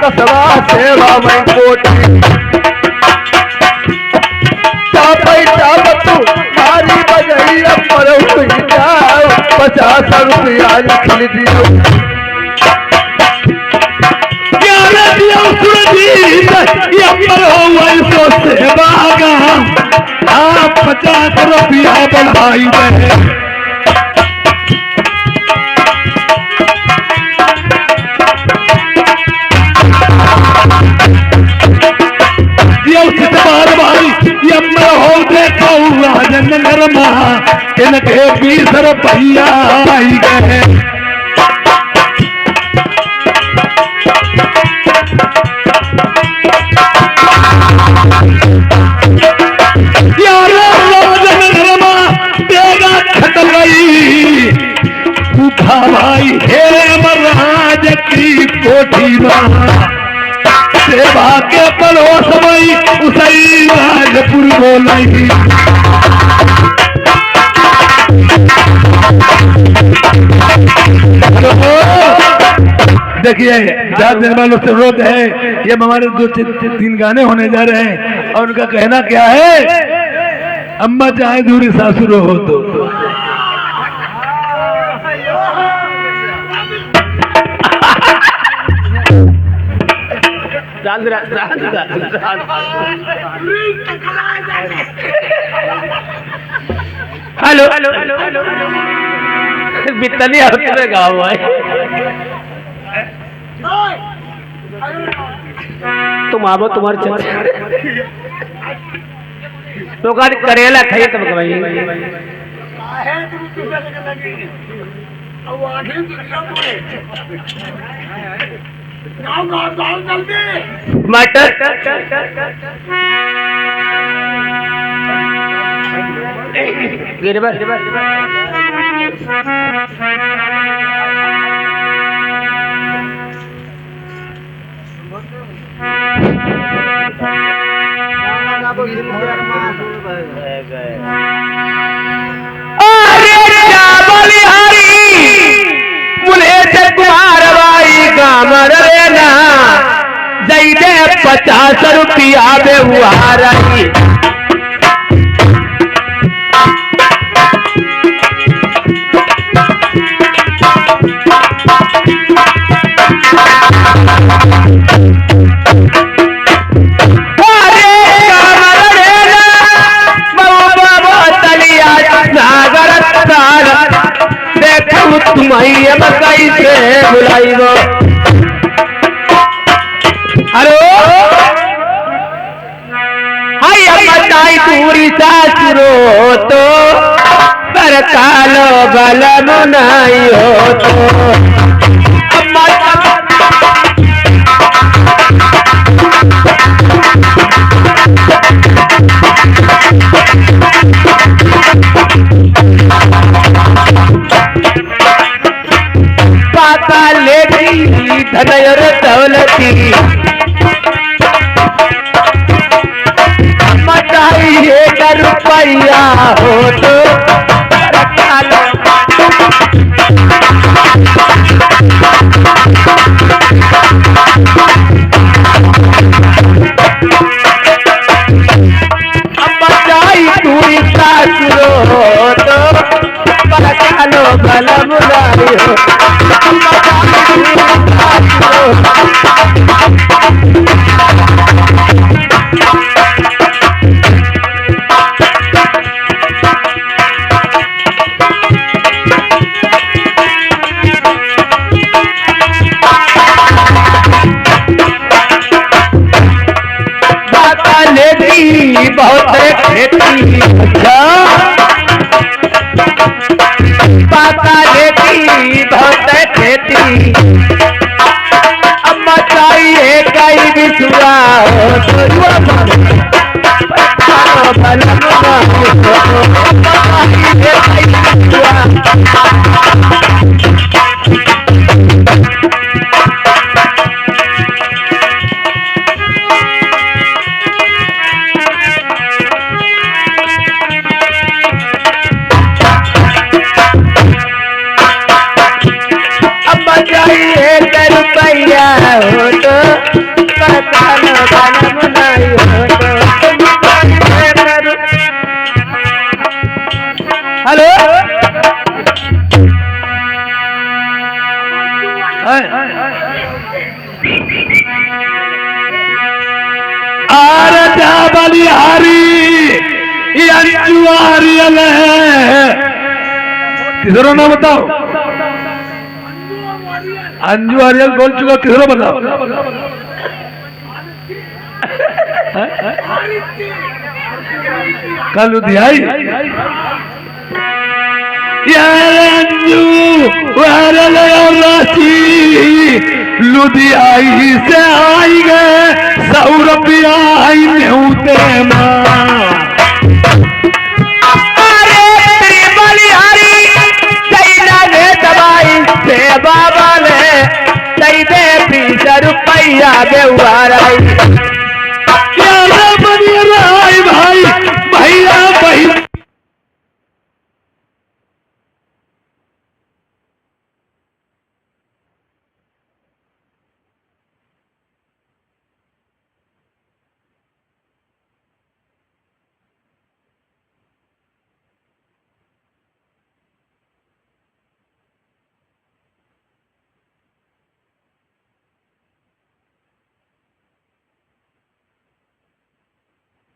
कसवा सेवा में कोठी मारी बजैया पर जाओ 50 रुपया लिख दियो सेवा 50 रुपया बढ़ाई दे हो देखो राजनगर इनके 20 रुपया आई गए देगा खत गई भाई हेमराज की कोठी सेवा के पड़ोस में उसई राजपुर बोलाई देखिए 4 दिन वालों से रोड है ये हमारे 2-3 गाने होने जा रहे हैं और उनका कहना क्या है अम्मा चाहे दूरी सासुर हो तो हेलो बितनी होते गाँव तुम आवो तुम्हारे चर्चा तो करेला खाइए तब भाई मटर गिरबर अरे चावल हरी मुझे कुमार भाई गामर लेना दई दे 50 रुपया व्यवहार तुम्हारी कैसे बुलाई गो हेलो हाय बताई दूरी सासुरो तो पर कालो गलम नहीं हो तो धनयर दौलती मचाई 1 रुपया हो तो मचाई दूरी सासुरो हो तो कालो गलम नहीं हो बहुत खेती पाता लेती बहुत खेती अम्मा चाहिए कई बिछुआ हेलो आरजा बलिहारी अंजुआरियल है किधरों ना बताओ अंजू आरियल बोल चुका किधरों बताओ कल लुधियाई अंजू लुधियाई से आई गए 100 रुपया आई नेउते माँ बाबा ने 20 रुपया व्यवहार आई